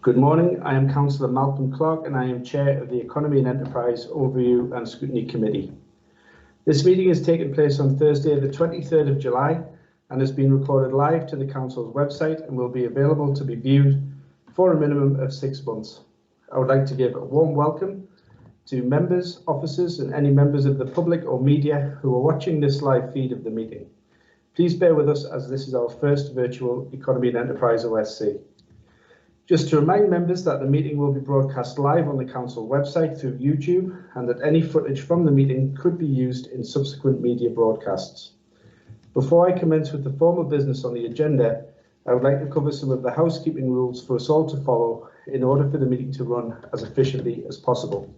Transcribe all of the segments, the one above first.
Good morning, I am Councillor Malcolm Clark and I am Chair of the Economy and Enterprise Overview and Scrutiny Committee. This meeting is taking place on Thursday the 23rd of July and has been recorded live to the Council's website and will be available to be viewed for a minimum of 6 months. I would like to give a warm welcome to members, officers and any members of the public or media who are watching this live feed of the meeting. Please bear with us as this is our first virtual Economy and Enterprise OSC. Just to remind members that the meeting will be broadcast live on the Council website through YouTube and that any footage from the meeting could be used in subsequent media broadcasts. Before I commence with the formal business on the agenda, I would like to cover some of the housekeeping rules for us all to follow in order for the meeting to run as efficiently as possible.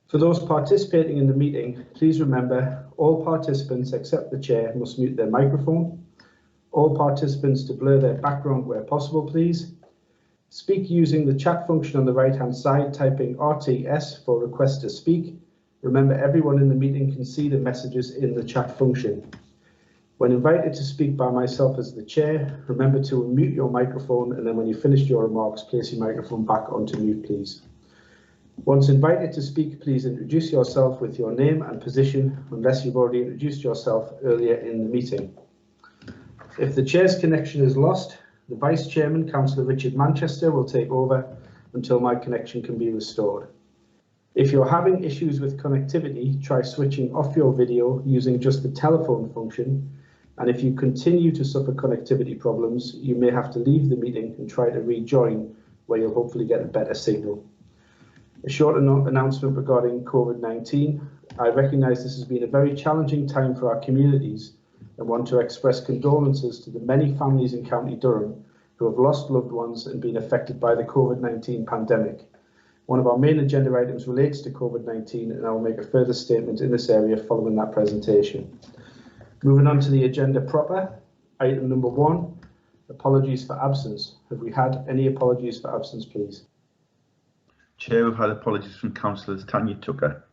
For those participating in the meeting, please remember all participants except the Chair must mute their microphone. All participants to blur their background where possible, please. Speak using the chat function on the right-hand side, typing RTS for request to speak. Remember, everyone in the meeting can see the messages in the chat function. When invited to speak by myself as the Chair, remember to unmute your microphone and then when you've finished your remarks, place your microphone back onto mute, please. Once invited to speak, please introduce yourself with your name and position unless you've already introduced yourself earlier in the meeting. If the Chair's connection is lost, the Vice Chairman, Councillor Richard Manchester, will take over until my connection can be restored. If you're having issues with connectivity, try switching off your video using just the telephone function. And if you continue to suffer connectivity problems, you may have to leave the meeting and try to rejoin where you'll hopefully get a better signal. A short announcement regarding COVID-19. I recognise this has been a very challenging time for our communities and want to express condolences to the many families in County Durham who have lost loved ones and been affected by the COVID-19 pandemic. One of our main agenda items relates to COVID-19 and I will make a further statement in this area following that presentation. Moving on to the agenda proper, item number 1, apologies for absence. Have we had any apologies for absence, please? Chair, we've had apologies from Councillors Tanya Tucker.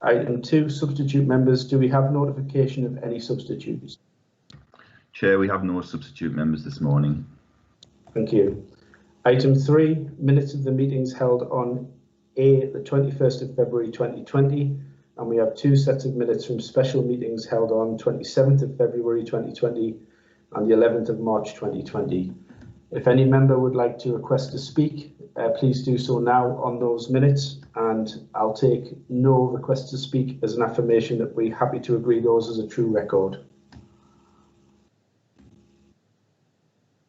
Item 2, substitute members. Do we have notification of any substitutes? Chair, we have no substitute members this morning. Thank you. Item 3, minutes of the meetings held on the 21st of February 2020, and we have 2 sets of minutes from special meetings held on 27th of February 2020 and the 11th of March 2020. If any member would like to request to speak, please do so now on those minutes, and I'll take no request to speak as an affirmation that we're happy to agree those as a true record.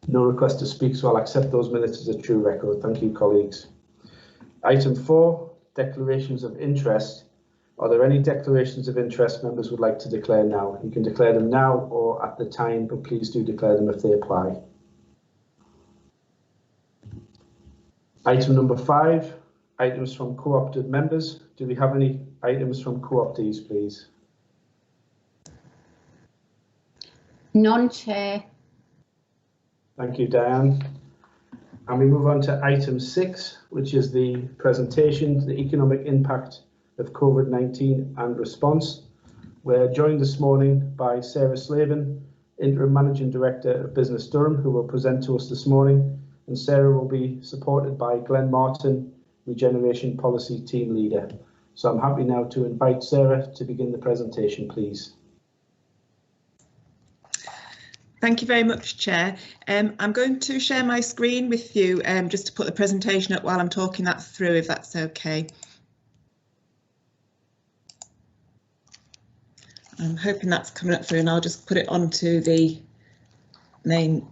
No request to speak, so I'll accept those minutes as a true record. Thank you, colleagues. Item 4, declarations of interest. Are there any declarations of interest members would like to declare now? You can declare them now or at the time, but please do declare them if they apply. Item number 5, items from co-opted members. Do we have any items from co-optees, please? None, Chair. Thank you, Diane. And we move on to item 6, which is the presentation to the economic impact of COVID-19 and response. We're joined this morning by Sarah Slavin, Interim Managing Director of Business Durham, who will present to us this morning. And Sarah will be supported by Glenn Martin, Regeneration Policy Team Leader. So I'm happy now to invite Sarah to begin the presentation, please. Thank you very much, Chair. I'm going to share my screen with you just to put the presentation up while I'm talking that through, if that's okay. I'm hoping that's coming up through and I'll just put it onto the main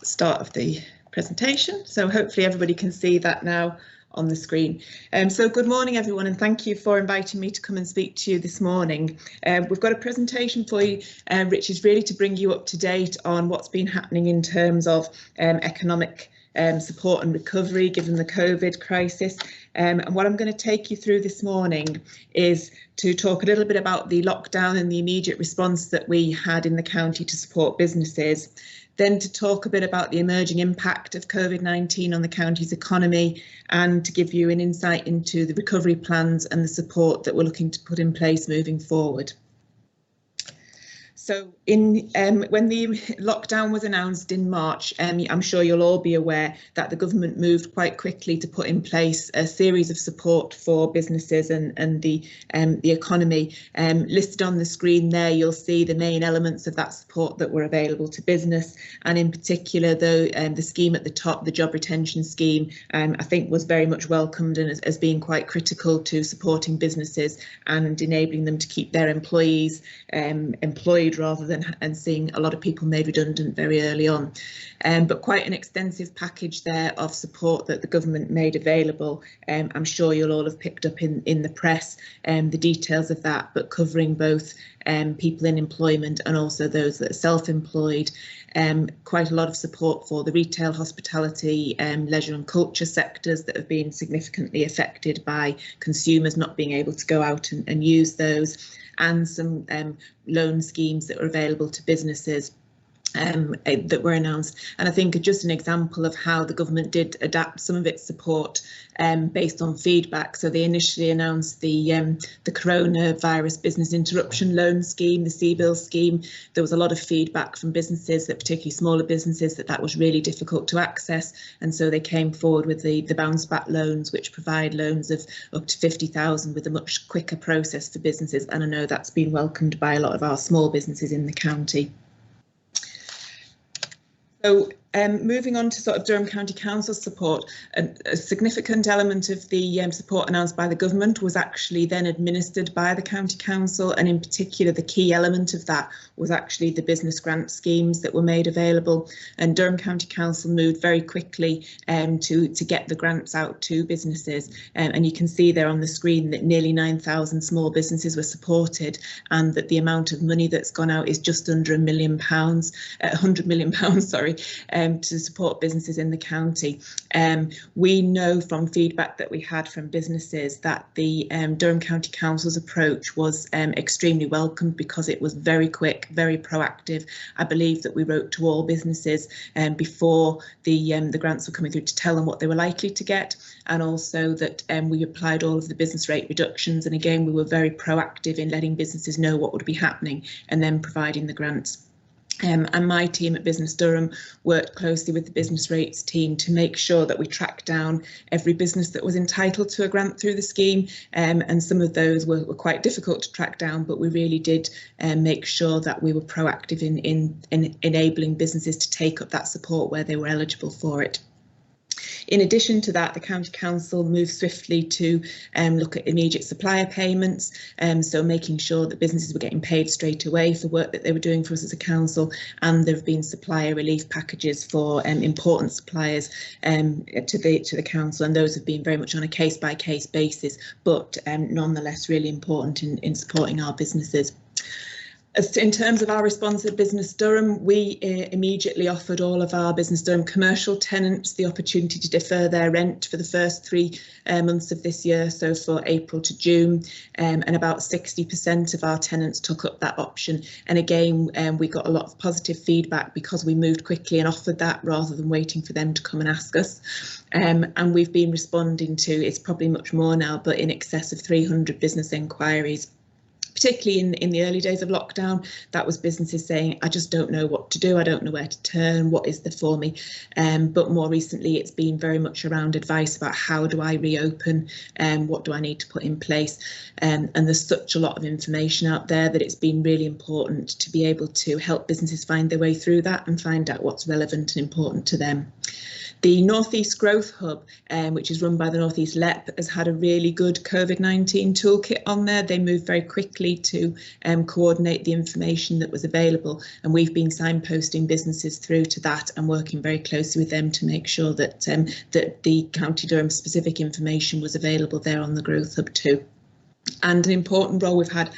start of the presentation. So hopefully everybody can see that now on the screen. So good morning everyone, and thank you for inviting me to come and speak to you this morning. We've got a presentation for you which is really to bring you up to date on what's been happening in terms of economic support and recovery given the COVID crisis. And what I'm going to take you through this morning is to talk a little bit about the lockdown and the immediate response that we had in the county to support businesses. Then to talk a bit about the emerging impact of COVID-19 on the county's economy and to give you an insight into the recovery plans and the support that we're looking to put in place moving forward. So when the lockdown was announced in March, I'm sure you'll all be aware that the government moved quite quickly to put in place a series of support for businesses and the economy. Listed on the screen there, you'll see the main elements of that support that were available to business, and in particular the scheme at the top, the job retention scheme, I think was very much welcomed and as being quite critical to supporting businesses and enabling them to keep their employees employed rather than seeing a lot of people made redundant very early on. But quite an extensive package there of support that the government made available. I'm sure you'll all have picked up in the press the details of that, but covering both people in employment and also those that are self-employed. Quite a lot of support for the retail, hospitality, leisure and culture sectors that have been significantly affected by consumers not being able to go out and use those, and some loan schemes that were available to businesses that were announced. And I think just an example of how the government did adapt some of its support based on feedback. So they initially announced the coronavirus business interruption loan scheme, the CBIL scheme. There was a lot of feedback from businesses, that particularly smaller businesses, that was really difficult to access. And so they came forward with the bounce back loans, which provide loans of up to 50,000 with a much quicker process for businesses. And I know that's been welcomed by a lot of our small businesses in the county. So moving on to sort of Durham County Council support, a significant element of the support announced by the government was actually then administered by the County Council, and in particular the key element of that was actually the business grant schemes that were made available. And Durham County Council moved very quickly to get the grants out to businesses, and you can see there on the screen that nearly 9,000 small businesses were supported, and that the amount of money that's gone out is just under £100 million, sorry, to support businesses in the county. We know from feedback that we had from businesses that the Durham County Council's approach was extremely welcomed, because it was very quick, very proactive. I believe that we wrote to all businesses before the grants were coming through to tell them what they were likely to get, and also that we applied all of the business rate reductions. And again, we were very proactive in letting businesses know what would be happening and then providing the grants. And my team at Business Durham worked closely with the business rates team to make sure that we tracked down every business that was entitled to a grant through the scheme. And some of those were quite difficult to track down, but we really did make sure that we were proactive in enabling businesses to take up that support where they were eligible for it. In addition to that, the County Council moved swiftly to look at immediate supplier payments, so making sure that businesses were getting paid straight away for work that they were doing for us as a council, and there have been supplier relief packages for important suppliers to the council, and those have been very much on a case-by-case basis, but nonetheless really important in supporting our businesses. In terms of our response at Business Durham, we immediately offered all of our Business Durham commercial tenants the opportunity to defer their rent for the first 3 months of this year, so for April to June, and about 60% of our tenants took up that option. And again, we got a lot of positive feedback because we moved quickly and offered that rather than waiting for them to come and ask us. And we've been responding to, it's probably much more now, but in excess of 300 business enquiries. Particularly in the early days of lockdown, that was businesses saying, I just don't know what to do, I don't know where to turn, what is there for me? But more recently, it's been very much around advice about how do I reopen, and what do I need to put in place? And there's such a lot of information out there that it's been really important to be able to help businesses find their way through that and find out what's relevant and important to them. The North East Growth Hub, which is run by the North East LEP, has had a really good COVID-19 toolkit on there. They moved very quickly to coordinate the information that was available, and we've been signposting businesses through to that and working very closely with them to make sure that that the County Durham specific information was available there on the Growth Hub too. And an important role we've had,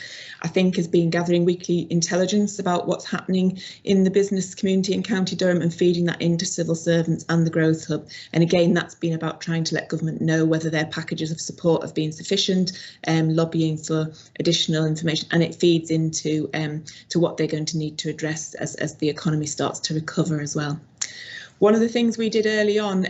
I think, has been gathering weekly intelligence about what's happening in the business community in County Durham and feeding that into civil servants and the Growth Hub. And again, that's been about trying to let government know whether their packages of support have been sufficient, lobbying for additional information, and it feeds into to what they're going to need to address as the economy starts to recover as well. One of the things we did early on,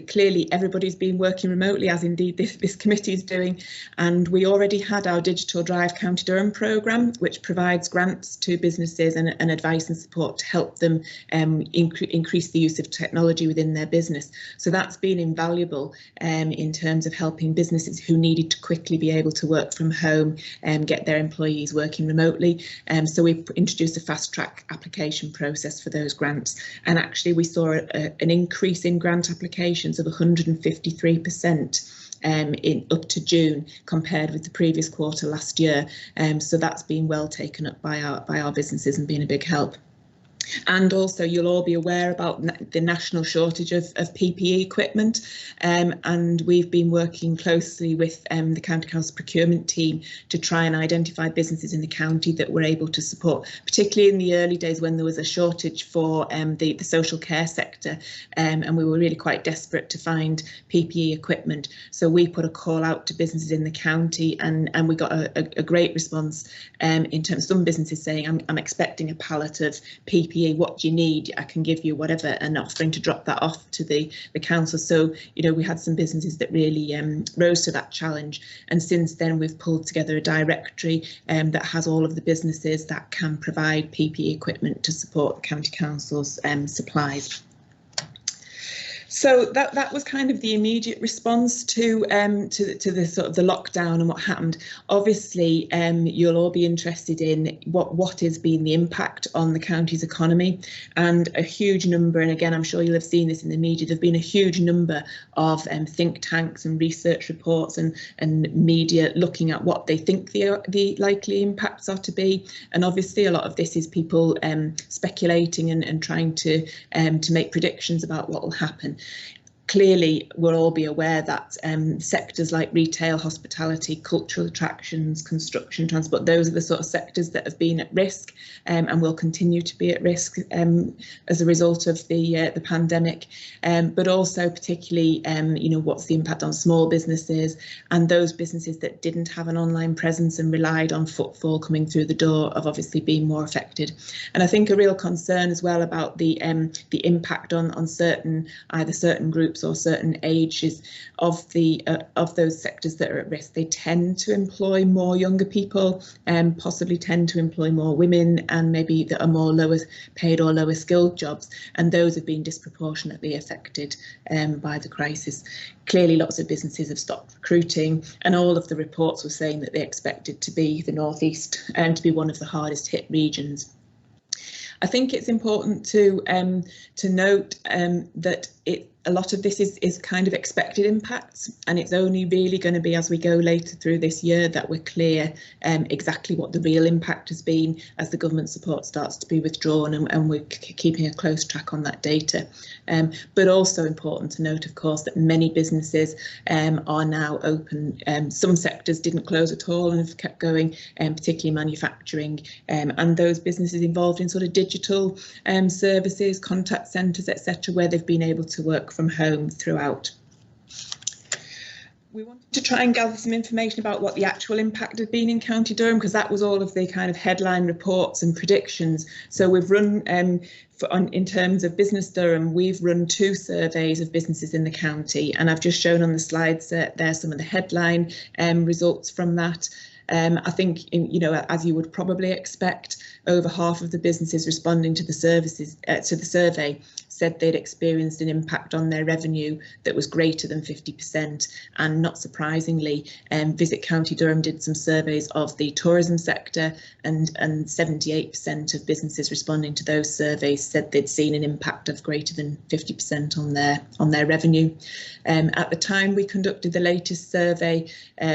clearly everybody's been working remotely, as indeed this committee is doing, and we already had our Digital Drive County Durham programme, which provides grants to businesses and advice and support to help them increase the use of technology within their business. So that's been invaluable in terms of helping businesses who needed to quickly be able to work from home and get their employees working remotely. So we've introduced a fast track application process for those grants, and actually we saw an increase in grant applications of 153% up to June compared with the previous quarter last year. So that's been well taken up by our businesses and been a big help. And also, you'll all be aware about the national shortage of PPE equipment, and we've been working closely with the County Council procurement team to try and identify businesses in the county that were able to support, particularly in the early days when there was a shortage for the social care sector, and we were really quite desperate to find PPE equipment. So we put a call out to businesses in the county, and we got a great response in terms of some businesses saying, I'm expecting a pallet of PPE. What do you need? I can give you whatever, and offering to drop that off to the council. So, you know, we had some businesses that really rose to that challenge. And since then, we've pulled together a directory that has all of the businesses that can provide PPE equipment to support the county council's supplies. So that was kind of the immediate response to the sort of the lockdown and what happened. Obviously, you'll all be interested in what has been the impact on the county's economy, and a huge number. And again, I'm sure you'll have seen this in the media. There've been a huge number of think tanks and research reports and media looking at what they think the likely impacts are to be. And obviously, a lot of this is people speculating and trying to make predictions about what will happen. Clearly, we'll all be aware that sectors like retail, hospitality, cultural attractions, construction, transport, those are the sort of sectors that have been at risk and will continue to be at risk as a result of the pandemic. But also particularly, you know, what's the impact on small businesses and those businesses that didn't have an online presence and relied on footfall coming through the door have obviously been more affected. And I think a real concern as well about the impact on either certain groups or certain ages of those sectors that are at risk. They tend to employ more younger people and possibly tend to employ more women, and maybe that are more lower paid or lower skilled jobs, and those have been disproportionately affected by the crisis. Clearly, lots of businesses have stopped recruiting, and all of the reports were saying that they expected to be the North East and to be one of the hardest hit regions. I think it's important to note that a lot of this is kind of expected impacts, and it's only really going to be as we go later through this year that we're clear exactly what the real impact has been as the government support starts to be withdrawn, and we're keeping a close track on that data. But also important to note, of course, that many businesses are now open. Some sectors didn't close at all and have kept going, particularly manufacturing, and those businesses involved in sort of digital services, contact centres, etc., where they've been able to work from home throughout. We wanted to try and gather some information about what the actual impact had been in County Durham, because that was all of the kind of headline reports and predictions. So we've run, in terms of Business Durham, we've run 2 surveys of businesses in the county, and I've just shown on the slides there some of the headline results from that. I think, you know, as you would probably expect, over half of the businesses responding to the survey said they'd experienced an impact on their revenue that was greater than 50%. And not surprisingly, Visit County Durham did some surveys of the tourism sector, and 78% of businesses responding to those surveys said they'd seen an impact of greater than 50% on their revenue. At the time we conducted the latest survey,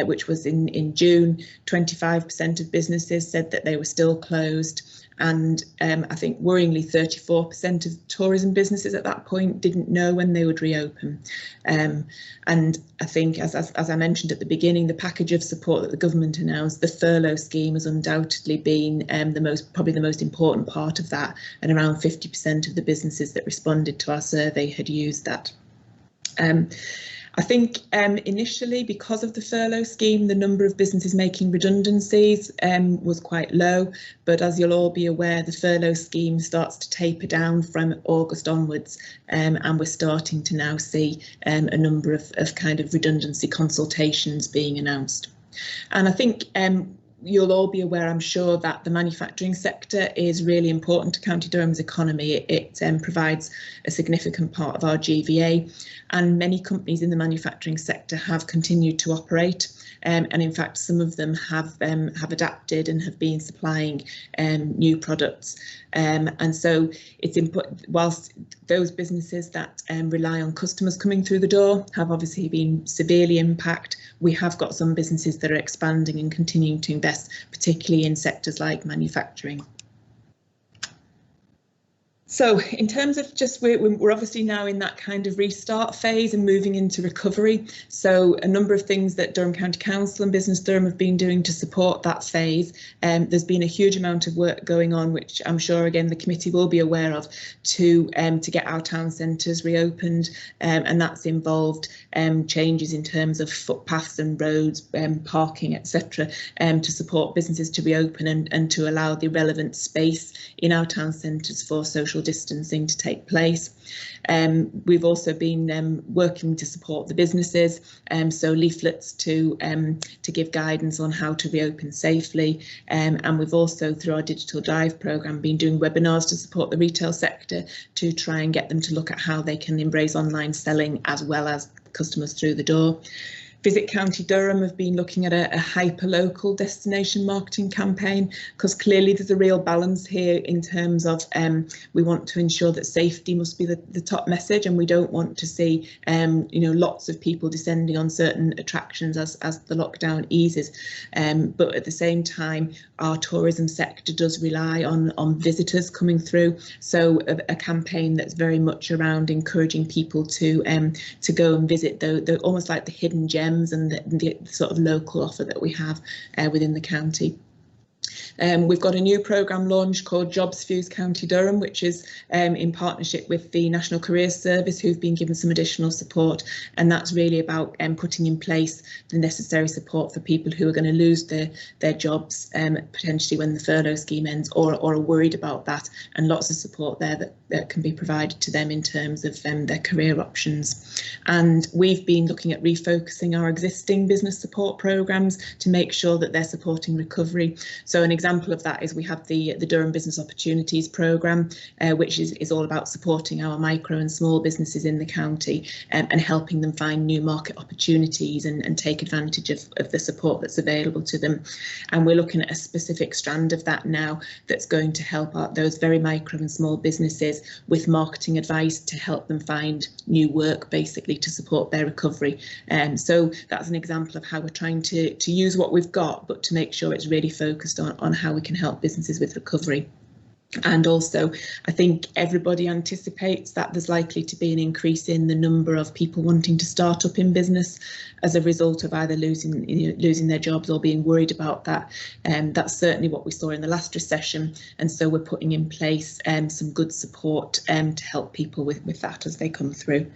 which was in June, 25% of businesses said that they were still closed. And I think worryingly 34% of tourism businesses at that point didn't know when they would reopen. And I think, as I mentioned at the beginning, the package of support that the government announced, the furlough scheme, has undoubtedly been probably the most important part of that. And around 50% of the businesses that responded to our survey had used that. I think initially, because of the furlough scheme, the number of businesses making redundancies was quite low. But as you'll all be aware, the furlough scheme starts to taper down from August onwards, and we're starting to now see a number of kind of redundancy consultations being announced. And I think you'll all be aware, I'm sure, that the manufacturing sector is really important to County Durham's economy. It provides a significant part of our GVA, and many companies in the manufacturing sector have continued to operate. And in fact, some of them have adapted and have been supplying new products. And so it's important, whilst those businesses that rely on customers coming through the door have obviously been severely impacted, we have got some businesses that are expanding and continuing to invest, particularly in sectors like manufacturing. So in terms of just, we're obviously now in that kind of restart phase and moving into recovery. So a number of things that Durham County Council and Business Durham have been doing to support that phase. There's been a huge amount of work going on, which I'm sure again the committee will be aware of, to get our town centres reopened, and that's involved changes in terms of footpaths and roads, parking, etc., to support businesses to reopen and to allow the relevant space in our town centres for social distancing to take place. We've also been working to support the businesses, so leaflets to give guidance on how to reopen safely, and we've also, through our digital drive programme, been doing webinars to support the retail sector to try and get them to look at how they can embrace online selling as well as customers through the door. Visit County Durham have been looking at a hyper-local destination marketing campaign, because clearly there's a real balance here in terms of we want to ensure that safety must be the top message, and we don't want to see lots of people descending on certain attractions as the lockdown eases. But at the same time, our tourism sector does rely on visitors coming through, so a campaign that's very much around encouraging people to go and visit the almost like the hidden gems and the sort of local offer that we have within the county. We've got a new programme launched called Jobs Fuse County Durham, which is in partnership with the National Careers Service, who've been given some additional support, and that's really about putting in place the necessary support for people who are going to lose their jobs potentially when the furlough scheme ends, or are worried about that, and lots of support there that can be provided to them in terms of their career options. And we've been looking at refocusing our existing business support programmes to make sure that they're supporting recovery. So an example of that is we have the Durham Business Opportunities Programme, which is all about supporting our micro and small businesses in the county and helping them find new market opportunities and take advantage of the support that's available to them. And we're looking at a specific strand of that now that's going to help out those very micro and small businesses with marketing advice to help them find new work, basically to support their recovery. So that's an example of how we're trying to use what we've got, but to make sure it's really focused on how we can help businesses with recovery. And also, I think everybody anticipates that there's likely to be an increase in the number of people wanting to start up in business as a result of either losing their jobs or being worried about that. That's certainly what we saw in the last recession, and so we're putting in place some good support to help people with that as they come through.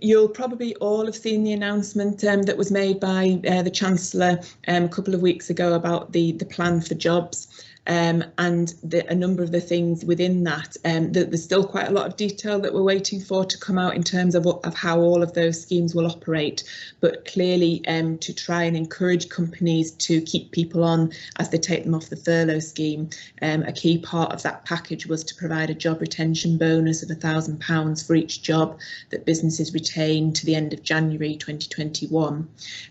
You'll probably all have seen the announcement that was made by the Chancellor a couple of weeks ago about the plan for jobs. And a number of the things within that, there's still quite a lot of detail that we're waiting for to come out in terms of how all of those schemes will operate. But clearly, to try and encourage companies to keep people on as they take them off the furlough scheme, a key part of that package was to provide a job retention bonus of £1,000 for each job that businesses retain to the end of January 2021.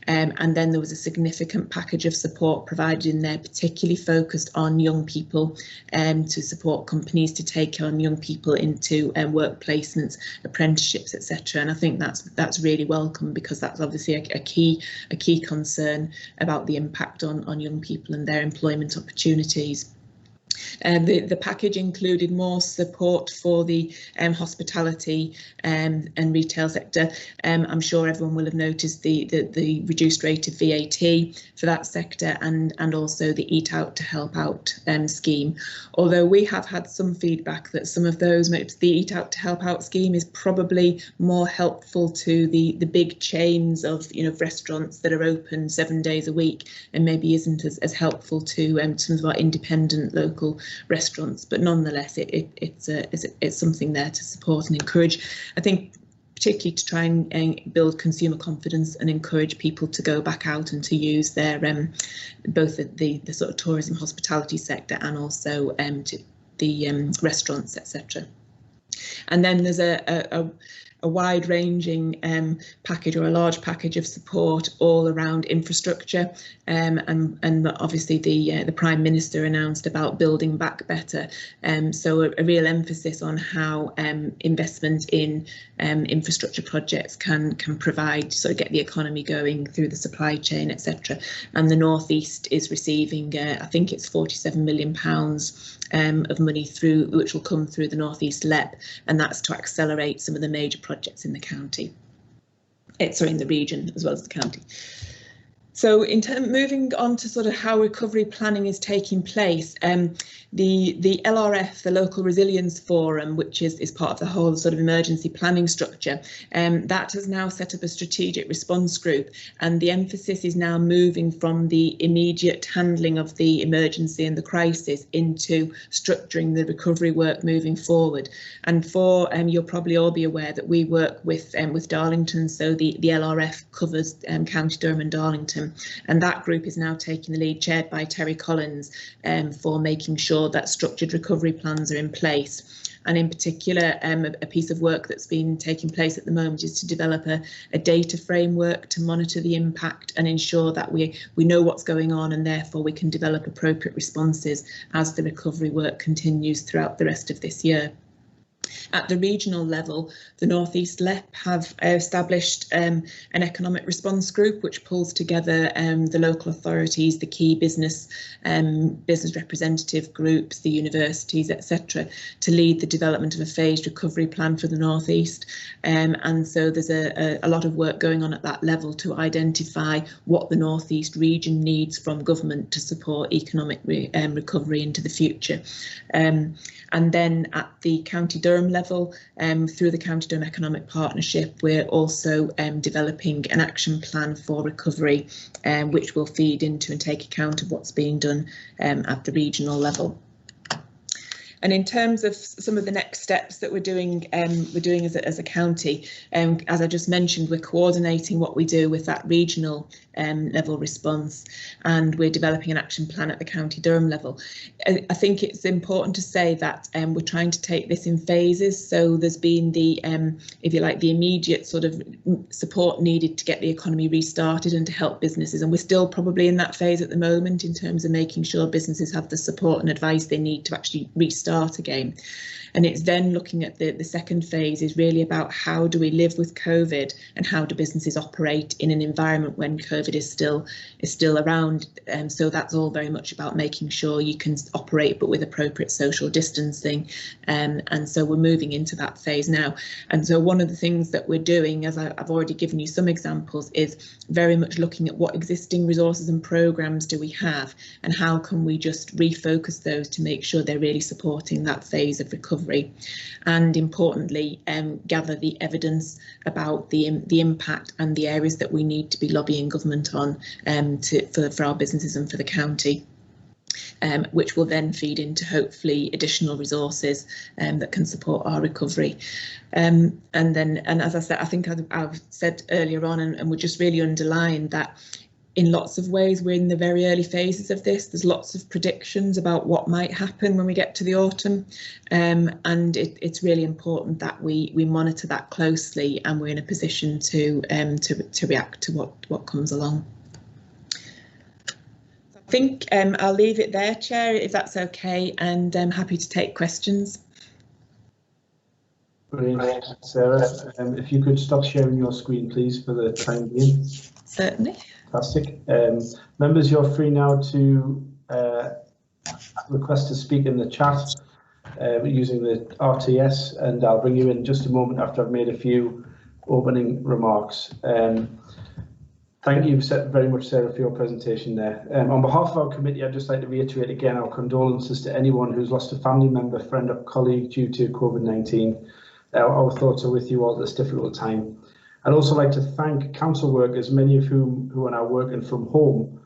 And then there was a significant package of support provided in there, particularly focused on young people, to support companies to take on young people into work placements, apprenticeships, etc. And I think that's really welcome, because that's obviously a key concern about the impact on young people and their employment opportunities. The package included more support for the hospitality and retail sector. I'm sure everyone will have noticed the reduced rate of VAT for that sector, and also the Eat Out to Help Out scheme. Although we have had some feedback that some of those, the Eat Out to Help Out scheme is probably more helpful to the big chains of restaurants that are open 7 days a week, and maybe isn't as helpful to some of our independent local restaurants. But nonetheless, it's something there to support and encourage. I think particularly to try and build consumer confidence and encourage people to go back out and to use their both the sort of tourism hospitality sector and also to the restaurants, etc. And then there's a wide-ranging package, or a large package of support all around infrastructure, and obviously the Prime Minister announced about building back better, so a real emphasis on how investment in infrastructure projects can provide, sort of get the economy going through the supply chain, etc. And the North East is receiving, I think it's £47 million of money through, which will come through the North East LEP, and that's to accelerate some of the major projects in the county. In the region as well as the county. So moving on to sort of how recovery planning is taking place, the LRF, the Local Resilience Forum, which is part of the whole sort of emergency planning structure, that has now set up a strategic response group, and the emphasis is now moving from the immediate handling of the emergency and the crisis into structuring the recovery work moving forward. And you'll probably all be aware that we work with Darlington, so the LRF covers County Durham and Darlington. And that group is now taking the lead, chaired by Terry Collins, for making sure that structured recovery plans are in place. And in particular, a piece of work that's been taking place at the moment is to develop a data framework to monitor the impact and ensure that we know what's going on, and therefore we can develop appropriate responses as the recovery work continues throughout the rest of this year. At the regional level, the North East LEP have established an economic response group which pulls together the local authorities, the key business representative groups, the universities, etc., to lead the development of a phased recovery plan for the North East. And so there's a lot of work going on at that level to identify what the North East region needs from government to support economic recovery into the future. And then at the County Durham level, through the County Durham Economic Partnership, we're also developing an action plan for recovery, which will feed into and take account of what's being done at the regional level. And in terms of some of the next steps that we're doing as a county, as I just mentioned, we're coordinating what we do with that regional level response, and we're developing an action plan at the County Durham level. I think it's important to say that we're trying to take this in phases. So there's been the, if you like, the immediate sort of support needed to get the economy restarted and to help businesses. And we're still probably in that phase at the moment in terms of making sure businesses have the support and advice they need to actually restart again. And it's then looking at the second phase is really about how do we live with COVID and how do businesses operate in an environment when COVID is still around. So that's all very much about making sure you can operate but with appropriate social distancing. And so we're moving into that phase now. And so one of the things that we're doing, as I've already given you some examples, is very much looking at what existing resources and programmes do we have and how can we just refocus those to make sure they're really supporting that phase of recovery. And importantly, gather the evidence about the impact and the areas that we need to be lobbying government on for our businesses and for the county. Which will then feed into hopefully additional resources that can support our recovery. And as I said, I think I've said earlier on, and would just really underline that in lots of ways, we're in the very early phases of this. There's lots of predictions about what might happen when we get to the autumn, and it's really important that we monitor that closely and we're in a position to react to what comes along. I think I'll leave it there, Chair, if that's OK, and I'm happy to take questions. Brilliant, Sarah. If you could stop sharing your screen, please, for the time being. Certainly. Fantastic. Members, you're free now to request to speak in the chat using the RTS, and I'll bring you in just a moment after I've made a few opening remarks. Thank you very much, Sarah, for your presentation there. On behalf of our committee, I'd just like to reiterate again our condolences to anyone who's lost a family member, friend or colleague due to COVID-19. Our thoughts are with you all at this difficult time. I'd also like to thank council workers, many of whom who are now working from home,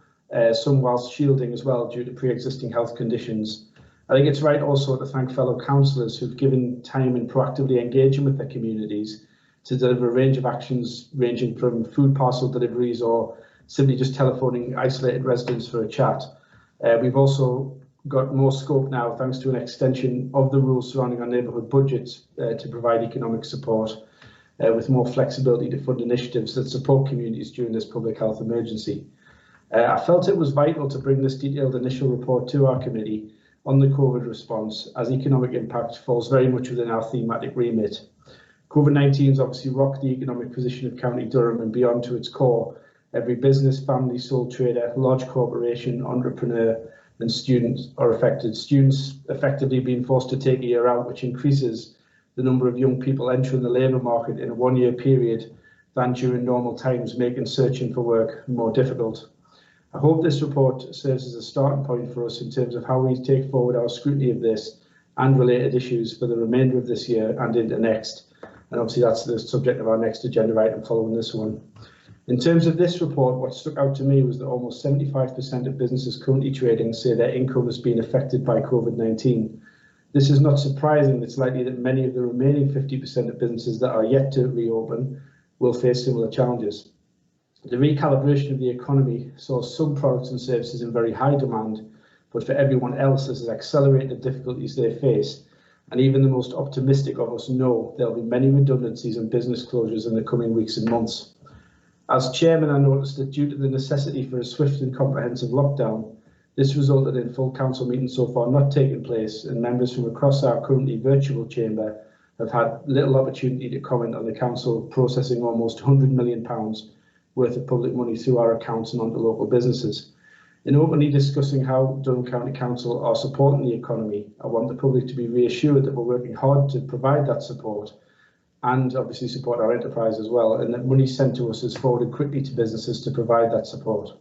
some whilst shielding as well due to pre-existing health conditions. I think it's right also to thank fellow councillors who've given time in proactively engaging with their communities to deliver a range of actions ranging from food parcel deliveries or simply just telephoning isolated residents for a chat. We've also got more scope now thanks to an extension of the rules surrounding our neighbourhood budgets to provide economic support with more flexibility to fund initiatives that support communities during this public health emergency. I felt it was vital to bring this detailed initial report to our committee on the COVID response, as economic impact falls very much within our thematic remit. COVID-19 has obviously rocked the economic position of County Durham and beyond to its core. Every business, family, sole trader, large corporation, entrepreneur and students are affected. Students effectively being forced to take a year out, which increases the number of young people entering the labour market in a one-year period than during normal times, making searching for work more difficult. I hope this report serves as a starting point for us in terms of how we take forward our scrutiny of this and related issues for the remainder of this year and into next. And obviously that's the subject of our next agenda item following this one. In terms of this report, what stuck out to me was that almost 75% of businesses currently trading say their income has been affected by COVID-19. This is not surprising. It's likely that many of the remaining 50% of businesses that are yet to reopen will face similar challenges. The recalibration of the economy saw some products and services in very high demand, but for everyone else this has accelerated the difficulties they face. And even the most optimistic of us know there'll be many redundancies and business closures in the coming weeks and months. As chairman, I noticed that due to the necessity for a swift and comprehensive lockdown, this resulted in full council meetings so far not taking place, and members from across our currently virtual chamber have had little opportunity to comment on the council processing almost £100 million worth of public money through our accounts and onto local businesses. In openly discussing how Durham County Council are supporting the economy, I want the public to be reassured that we're working hard to provide that support and obviously support our enterprise as well, and that money sent to us is forwarded quickly to businesses to provide that support.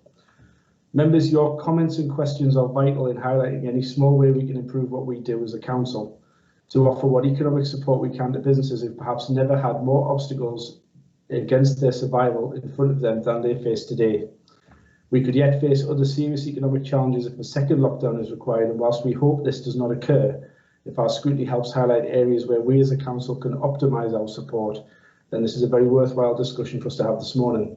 Members, your comments and questions are vital in highlighting any small way we can improve what we do as a council to offer what economic support we can to businesses who've perhaps never had more obstacles against their survival in front of them than they face today. We could yet face other serious economic challenges if a second lockdown is required, and whilst we hope this does not occur, if our scrutiny helps highlight areas where we as a council can optimise our support, then this is a very worthwhile discussion for us to have this morning.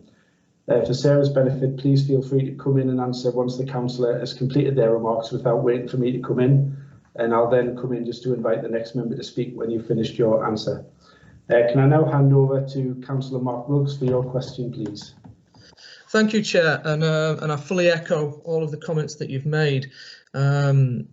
For Sarah's benefit, please feel free to come in and answer once the councillor has completed their remarks without waiting for me to come in, and I'll then come in just to invite the next member to speak when you've finished your answer. Can I now hand over to Councillor Mark Wilkes for your question, please? Thank you, Chair, and I fully echo all of the comments that you've made, and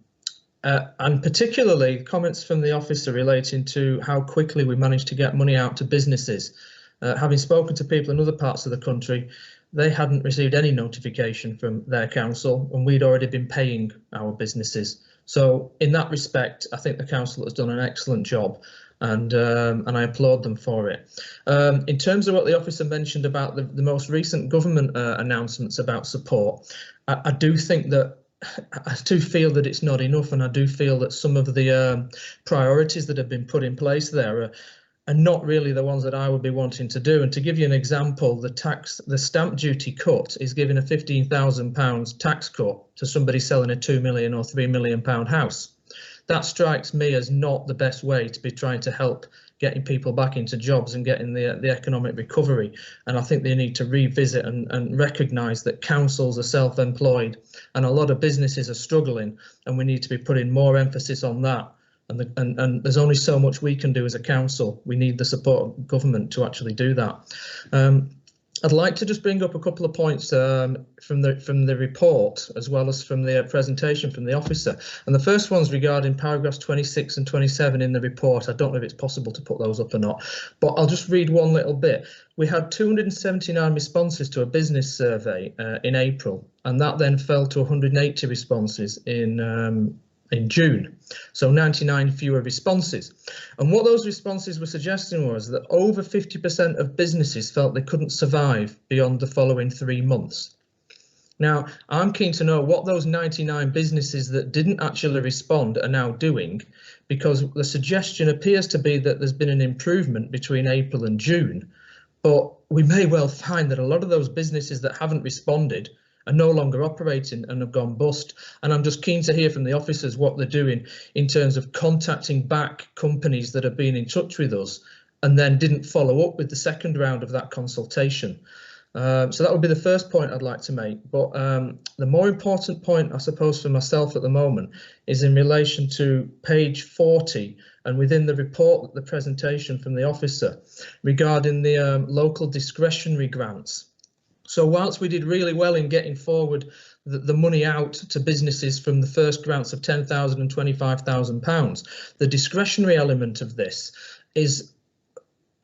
particularly comments from the officer relating to how quickly we managed to get money out to businesses. Having spoken to people in other parts of the country, they hadn't received any notification from their council, and we'd already been paying our businesses. So in that respect, I think the council has done an excellent job, and I applaud them for it. In terms of what the officer mentioned about the most recent government announcements about support, I do think that I do feel that it's not enough, and I do feel that some of the priorities that have been put in place there are not really the ones that I would be wanting to do. And to give you an example, the stamp duty cut is giving a £15,000 tax cut to somebody selling a £2 million or £3 million house. That strikes me as not the best way to be trying to help getting people back into jobs and getting the economic recovery. And I think they need to revisit and recognise that councils are self-employed and a lot of businesses are struggling, and we need to be putting more emphasis on that. And there's only so much we can do as a council. We need the support of government to actually do that. I'd like to just bring up a couple of points from the report, as well as from the presentation from the officer. And the first one's regarding paragraphs 26 and 27 in the report. I don't know if it's possible to put those up or not, but I'll just read one little bit. We had 279 responses to a business survey in April, and that then fell to 180 responses in in June, so 99 fewer responses. And what those responses were suggesting was that over 50% of businesses felt they couldn't survive beyond the following 3 months. Now, I'm keen to know what those 99 businesses that didn't actually respond are now doing, because the suggestion appears to be that there's been an improvement between April and June, but we may well find that a lot of those businesses that haven't responded are no longer operating and have gone bust. And I'm just keen to hear from the officers what they're doing in terms of contacting back companies that have been in touch with us and then didn't follow up with the second round of that consultation. So that would be the first point I'd like to make. But the more important point, I suppose, for myself at the moment is in relation to page 40 and within the report, the presentation from the officer regarding the local discretionary grants. So whilst we did really well in getting forward the money out to businesses from the first grants of £10,000 and £25,000, the discretionary element of this is,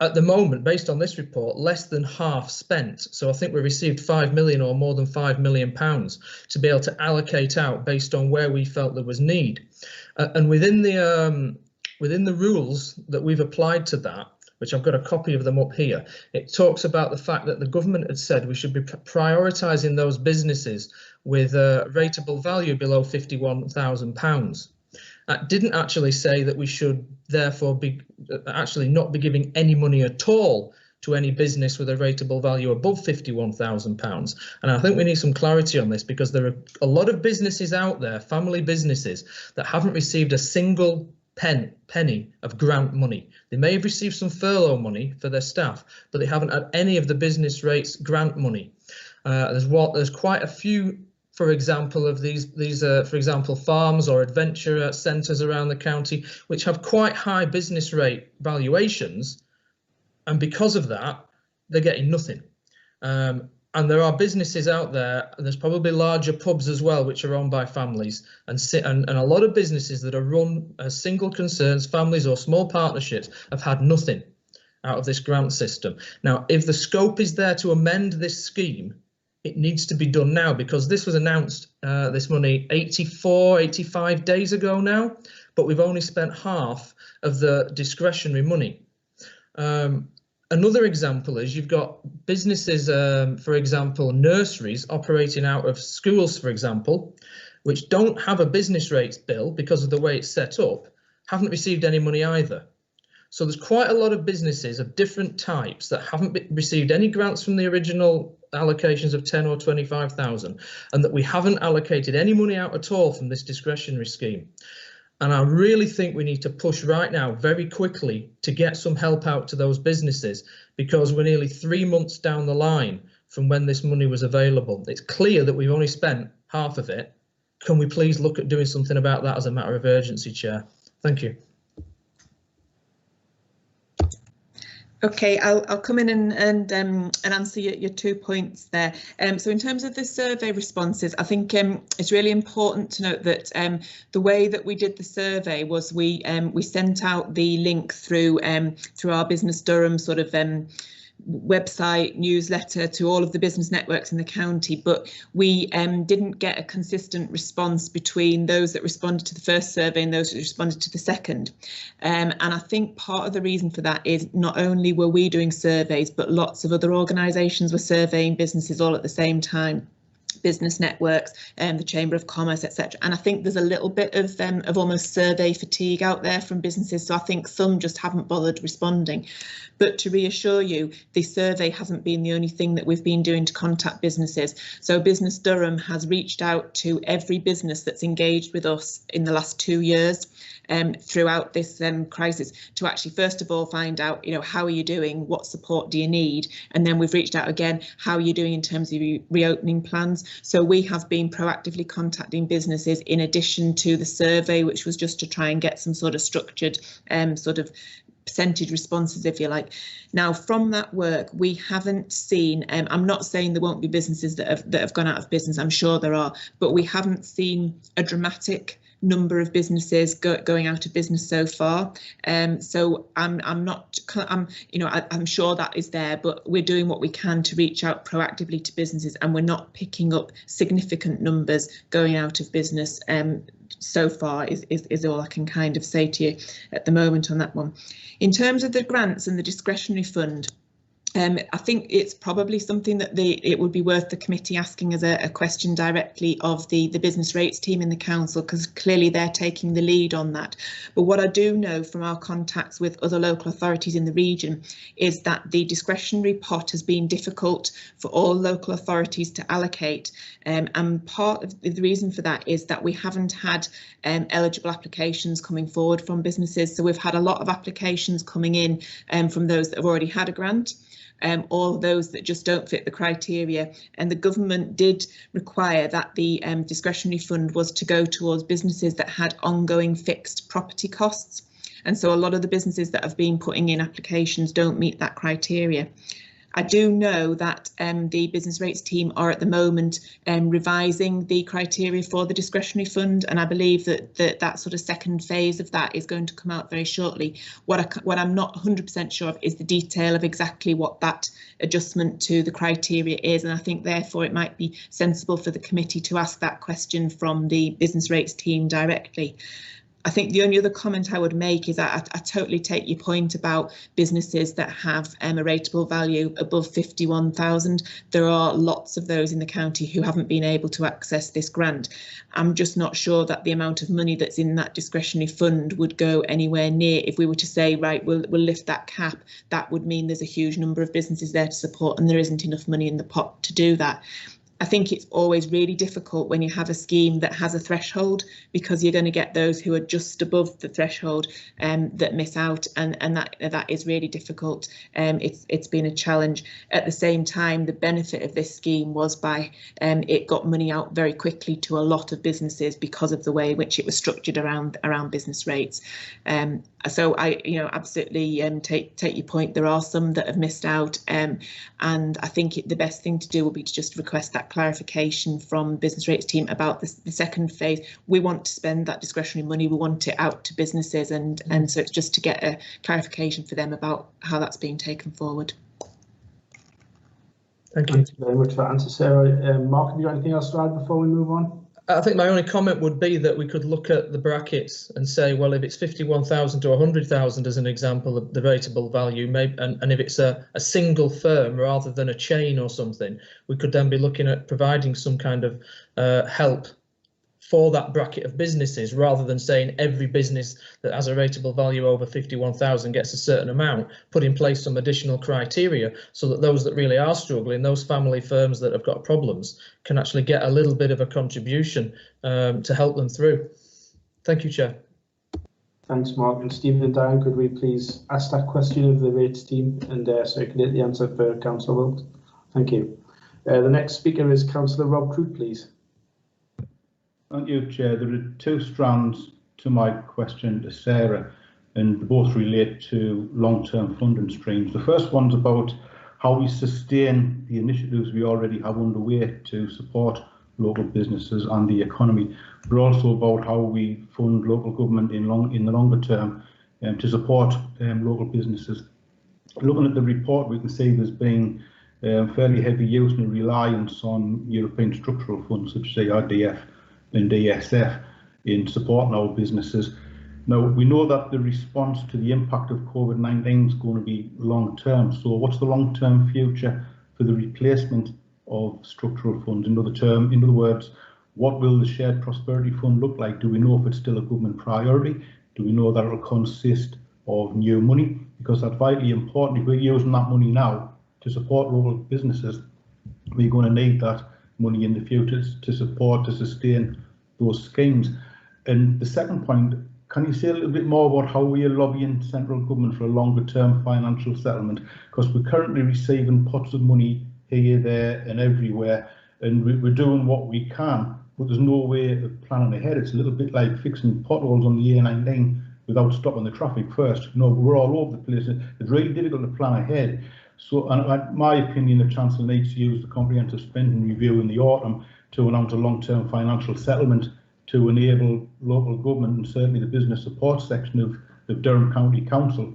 at the moment, based on this report, less than half spent. So I think we received 5 million or more than £5 million to be able to allocate out based on where we felt there was need. And within the rules that we've applied to that, which I've got a copy of them up here, it talks about the fact that the government had said we should be prioritising those businesses with a rateable value below £51,000. That didn't actually say that we should therefore be actually not be giving any money at all to any business with a rateable value above £51,000. And I think we need some clarity on this, because there are a lot of businesses out there, family businesses, that haven't received a single penny of grant money. They may have received some furlough money for their staff, but they haven't had any of the business rates grant money. There's quite a few, for example, of these for example, farms or adventure centres around the county, which have quite high business rate valuations, and because of that, they're getting nothing. And there are businesses out there, and there's probably larger pubs as well, which are owned by families, and a lot of businesses that are run as single concerns, families or small partnerships, have had nothing out of this grant system. Now, if the scope is there to amend this scheme, it needs to be done now, because this was announced, this money, 85 days ago now, but we've only spent half of the discretionary money. Another example is you've got businesses, for example, nurseries operating out of schools, for example, which don't have a business rates bill because of the way it's set up, haven't received any money either. So there's quite a lot of businesses of different types that haven't received any grants from the original allocations of 10 or 25,000, and that we haven't allocated any money out at all from this discretionary scheme. And I really think we need to push right now very quickly to get some help out to those businesses, because we're nearly 3 months down the line from when this money was available. It's clear that we've only spent half of it. Can we please look at doing something about that as a matter of urgency, Chair? Thank you. Okay, I'll come in and answer your 2 points there. So in terms of the survey responses, I think it's really important to note that the way that we did the survey was we sent out the link through our Business Durham sort of website newsletter to all of the business networks in the county, but we didn't get a consistent response between those that responded to the first survey and those that responded to the second. And I think part of the reason for that is not only were we doing surveys, but lots of other organisations were surveying businesses all at the same time. Business networks and the Chamber of Commerce, etc. And I think there's a little bit of almost survey fatigue out there from businesses. So I think some just haven't bothered responding. But to reassure you, the survey hasn't been the only thing that we've been doing to contact businesses. So Business Durham has reached out to every business that's engaged with us in the last 2 years throughout this crisis, to actually first of all find out, how are you doing, what support do you need, and then we've reached out again, how are you doing in terms of reopening plans. So we have been proactively contacting businesses in addition to the survey, which was just to try and get some sort of structured sort of percentage responses, if you like. Now, from that work, we haven't seen, I'm not saying there won't be businesses that have gone out of business, I'm sure there are, but we haven't seen a dramatic number of businesses going out of business so far. So I'm sure that is there, but we're doing what we can to reach out proactively to businesses, and we're not picking up significant numbers going out of business so far is all I can kind of say to you at the moment on that one. In terms of the grants and the discretionary fund, I think it's probably something that it would be worth the committee asking as a question directly of the business rates team in the council, because clearly they're taking the lead on that. But what I do know from our contacts with other local authorities in the region is that the discretionary pot has been difficult for all local authorities to allocate. And part of the reason for that is that we haven't had eligible applications coming forward from businesses. So we've had a lot of applications coming in from those that have already had a grant. All those that just don't fit the criteria, and the government did require that the discretionary fund was to go towards businesses that had ongoing fixed property costs, and so a lot of the businesses that have been putting in applications don't meet that criteria. I do know that the business rates team are at the moment revising the criteria for the discretionary fund, and I believe that sort of second phase of that is going to come out very shortly. What I'm not 100% sure of is the detail of exactly what that adjustment to the criteria is, and I think therefore it might be sensible for the committee to ask that question from the business rates team directly. I think the only other comment I would make is I totally take your point about businesses that have a rateable value above 51,000. There are lots of those in the county who haven't been able to access this grant. I'm just not sure that the amount of money that's in that discretionary fund would go anywhere near. If we were to say, right, we'll lift that cap, that would mean there's a huge number of businesses there to support, and there isn't enough money in the pot to do that. I think it's always really difficult when you have a scheme that has a threshold, because you're going to get those who are just above the threshold that miss out, and that is really difficult. It's been a challenge. At the same time, the benefit of this scheme was by it got money out very quickly to a lot of businesses because of the way in which it was structured around business rates. So I, absolutely take your point. There are some that have missed out, and I think the best thing to do will be to just request that clarification from business rates team about the second phase. We want to spend that discretionary money. We want it out to businesses, and so it's just to get a clarification for them about how that's being taken forward. Thank you. Thank you very much for that answer, Sarah. Mark, have you got anything else to add before we move on? I think my only comment would be that we could look at the brackets and say, well, if it's 51,000 to 100,000 as an example of the rateable value, maybe, and if it's a single firm rather than a chain or something, we could then be looking at providing some kind of help for that bracket of businesses, rather than saying every business that has a rateable value over 51,000 gets a certain amount. Put in place some additional criteria so that those that really are struggling, those family firms that have got problems, can actually get a little bit of a contribution to help them through. Thank you, Chair. Thanks, Mark. And Stephen and Diane, could we please ask that question of the rates team and circulate the answer for Councillor Wilkes? Thank you. The next speaker is Councillor Rob Crute, please. Thank you, Chair. There are two strands to my question to Sarah, and both relate to long-term funding streams. The first one's about how we sustain the initiatives we already have underway to support local businesses and the economy, but also about how we fund local government in the longer term to support local businesses. Looking at the report, we can see there's been fairly heavy use and reliance on European structural funds such as the RDF and ESF in supporting our businesses. Now, we know that the response to the impact of COVID-19 is going to be long term. So what's the long term future for the replacement of structural funds? In other words, what will the shared prosperity fund look like? Do we know if it's still a government priority? Do we know that it'll consist of new money? Because that's vitally important. If we're using that money now to support local businesses, we're going to need that money in the future to sustain those schemes. And the second point, can you say a little bit more about how we are lobbying central government for a longer term financial settlement? Because we're currently receiving pots of money here, there and everywhere, and we're doing what we can, but there's no way of planning ahead. It's a little bit like fixing potholes on the A19 without stopping the traffic first. We're all over the place. It's really difficult to plan ahead. So, in my opinion, the Chancellor needs to use the comprehensive spending review in the autumn to announce a long-term financial settlement to enable local government and certainly the business support section of Durham County Council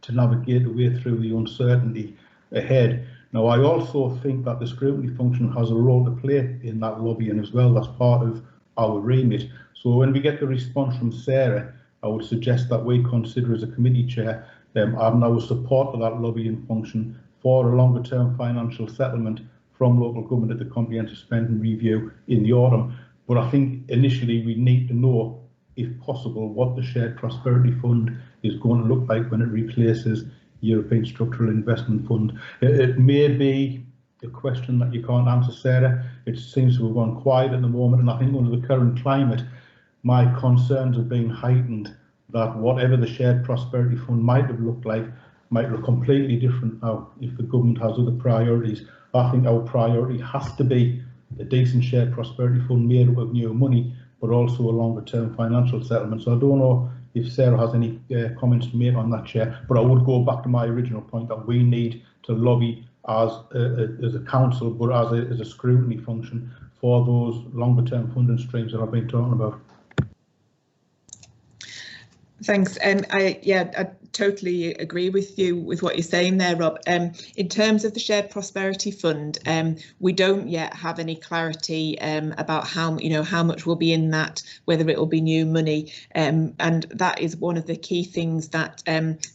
to navigate a way through the uncertainty ahead. Now, I also think that the scrutiny function has a role to play in that lobbying as well. That's part of our remit. So when we get the response from Sarah, I would suggest that we consider as a committee chair, I'm now a supporter of that lobbying function for a longer term financial settlement from local government at the comprehensive spending review in the autumn. But I think initially we need to know, if possible, what the shared prosperity fund is going to look like when it replaces European Structural Investment Fund. It may be a question that you can't answer, Sarah. It seems to have gone quiet at the moment, and I think under the current climate, my concerns have been heightened that whatever the shared prosperity fund might have looked like might look completely different now if the government has other priorities. I think our priority has to be a decent shared prosperity fund made up of new money, but also a longer term financial settlement. So I don't know if Sarah has any comments to make on that, Chair, but I would go back to my original point that we need to lobby as a council, but as a scrutiny function for those longer term funding streams that I've been talking about. Thanks. I totally agree with you with what you're saying there, Rob. In terms of the shared prosperity fund, we don't yet have any clarity about how much will be in that, whether it will be new money, and that is one of the key things that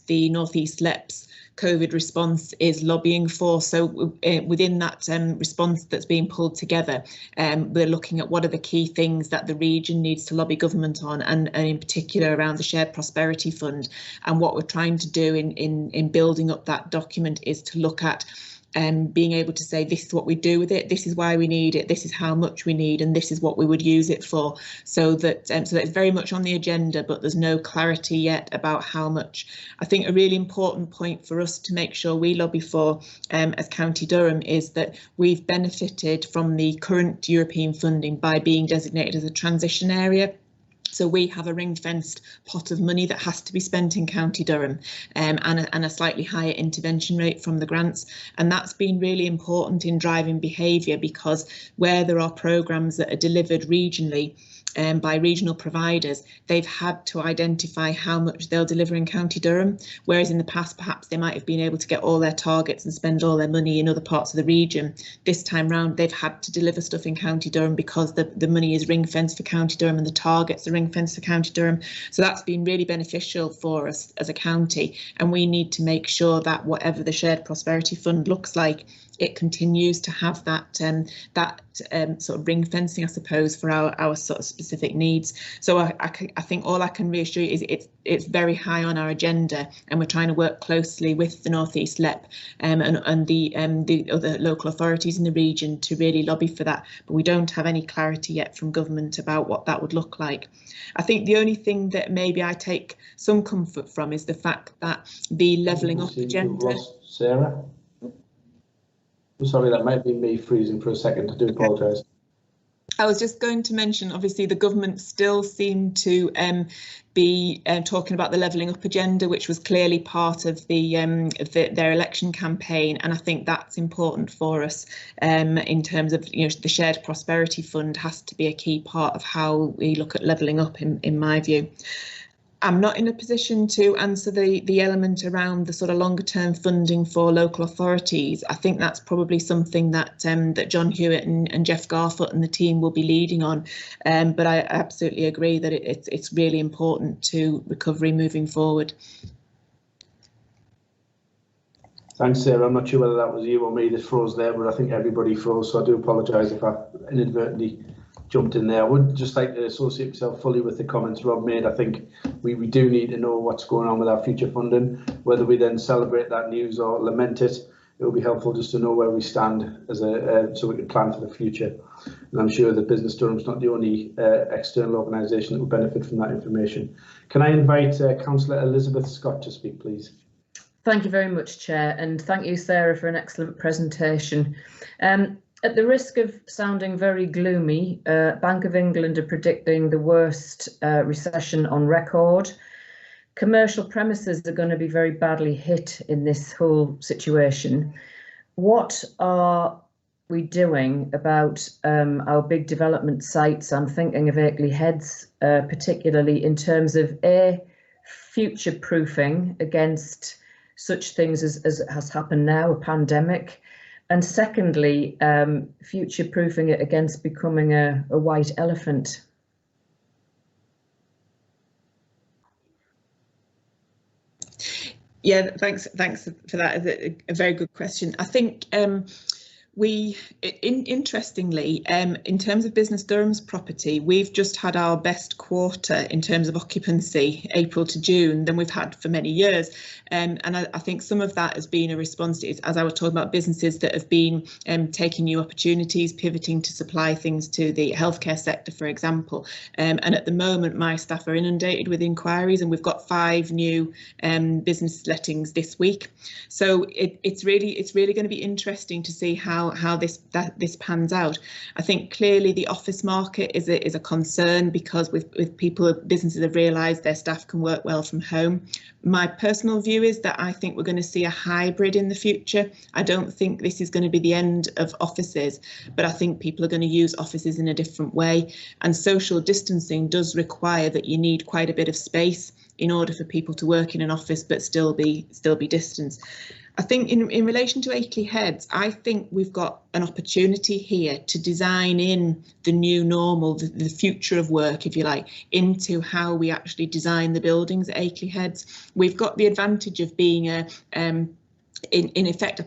the North East LEP's COVID response is lobbying for. So within that response that's being pulled together, we're looking at what are the key things that the region needs to lobby government on, and in particular around the shared prosperity fund. And what we're trying to do in building up that document is to look at being able to say, this is what we do with it, this is why we need it, this is how much we need, and this is what we would use it for. So that it's very much on the agenda, but there's no clarity yet about how much. I think a really important point for us to make sure we lobby for as County Durham is that we've benefited from the current European funding by being designated as a transition area. So we have a ring-fenced pot of money that has to be spent in County Durham, and a slightly higher intervention rate from the grants. And that's been really important in driving behaviour, because where there are programmes that are delivered regionally by regional providers, they've had to identify how much they'll deliver in County Durham, whereas in the past perhaps they might have been able to get all their targets and spend all their money in other parts of the region. This time round they've had to deliver stuff in County Durham because the money is ring fenced for County Durham and the targets are ring fenced for County Durham. So that's been really beneficial for us as a county, and we need to make sure that whatever the shared prosperity fund looks like, it continues to have that sort of ring fencing, I suppose, for our sort of specific needs. So I think all I can reassure you is it's very high on our agenda, and we're trying to work closely with the North East LEP and the other local authorities in the region to really lobby for that. But we don't have any clarity yet from government about what that would look like. I think the only thing that maybe I take some comfort from is the fact that the levelling up agenda. Sarah? Sorry, that might be me freezing for a second. I do apologise. I was just going to mention, obviously, the government still seem to be talking about the levelling up agenda, which was clearly part of their election campaign, and I think that's important for us in terms of the shared prosperity fund has to be a key part of how we look at levelling up, in my view. I'm not in a position to answer the element around the sort of longer term funding for local authorities. I think that's probably something that that John Hewitt and Jeff Garfoot and the team will be leading on. But I absolutely agree that it's really important to recovery moving forward. Thanks, Sarah. I'm not sure whether that was you or me that froze there, but I think everybody froze, so I do apologise if I inadvertently jumped in there. I would just like to associate myself fully with the comments Rob made. I think we do need to know what's going on with our future funding, whether we then celebrate that news or lament it. It will be helpful just to know where we stand as so we can plan for the future. And I'm sure that Business Durham's not the only external organisation that will benefit from that information. Can I invite Councillor Elizabeth Scott to speak, please? Thank you very much, Chair, and thank you, Sarah, for an excellent presentation. At the risk of sounding very gloomy, Bank of England are predicting the worst recession on record. Commercial premises are going to be very badly hit in this whole situation. What are we doing about our big development sites? I'm thinking of Akeley Heads, particularly in terms of future proofing against such things as has happened now, a pandemic. And secondly, future-proofing it against becoming a white elephant Yeah, thanks for that. A very good question. I think interestingly, in terms of Business Durham's property, we've just had our best quarter in terms of occupancy, April to June, than we've had for many years. And I think some of that has been a response to, as I was talking about, businesses that have been taking new opportunities, pivoting to supply things to the healthcare sector, for example. And at the moment, my staff are inundated with inquiries, and we've got 5 new business lettings this week. So it's really going to be interesting to see how this pans out. I think clearly the office market is a concern, because with businesses have realised their staff can work well from home. My personal view is that I think we're going to see a hybrid in the future. I don't think this is going to be the end of offices, but I think people are going to use offices in a different way. And social distancing does require that you need quite a bit of space in order for people to work in an office but still be distanced. I think in relation to Akeley Heads, I think we've got an opportunity here to design in the new normal, the future of work, if you like, into how we actually design the buildings at Akeley Heads. We've got the advantage of being in effect a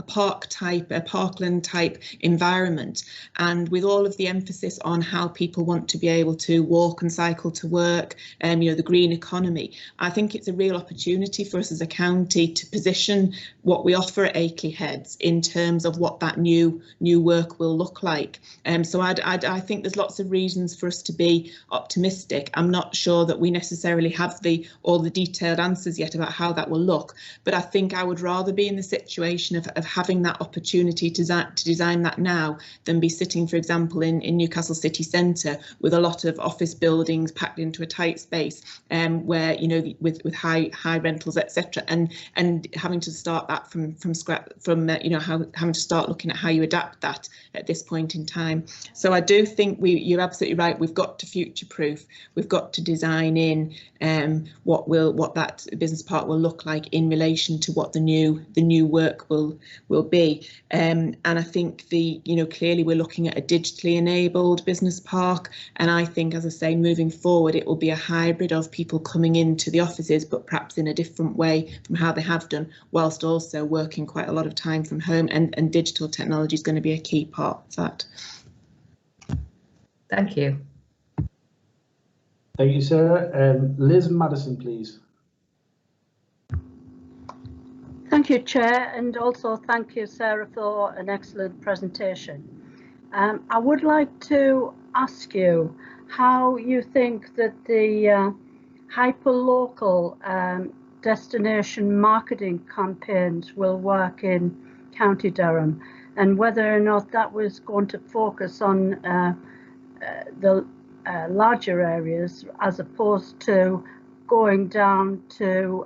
parkland type environment, and with all of the emphasis on how people want to be able to walk and cycle to work, the green economy, I think it's a real opportunity for us as a county to position what we offer at Akeley Heads in terms of what that new work will look like. So I think there's lots of reasons for us to be optimistic. I'm not sure that we necessarily have all the detailed answers yet about how that will look, but I think I would rather be in the situation of having that opportunity to design that now than be sitting, for example, in Newcastle city centre with a lot of office buildings packed into a tight space, where with high rentals, etc., and having to start that from scratch, having to start looking at how you adapt that at this point in time. So I do think you're absolutely right. We've got to future-proof. We've got to design in what that business park will look like in relation to what the new work will be. And I think clearly we're looking at a digitally enabled business park, and I think, as I say, moving forward it will be a hybrid of people coming into the offices, but perhaps in a different way from how they have done, whilst also working quite a lot of time from home, and digital technology is going to be a key part of that. Thank you. Thank you, Sarah. Liz Madison, please. Thank you, Chair, and also thank you, Sarah, for an excellent presentation. I would like to ask you how you think that the hyper-local destination marketing campaigns will work in County Durham, and whether or not that was going to focus on the larger areas as opposed to going down to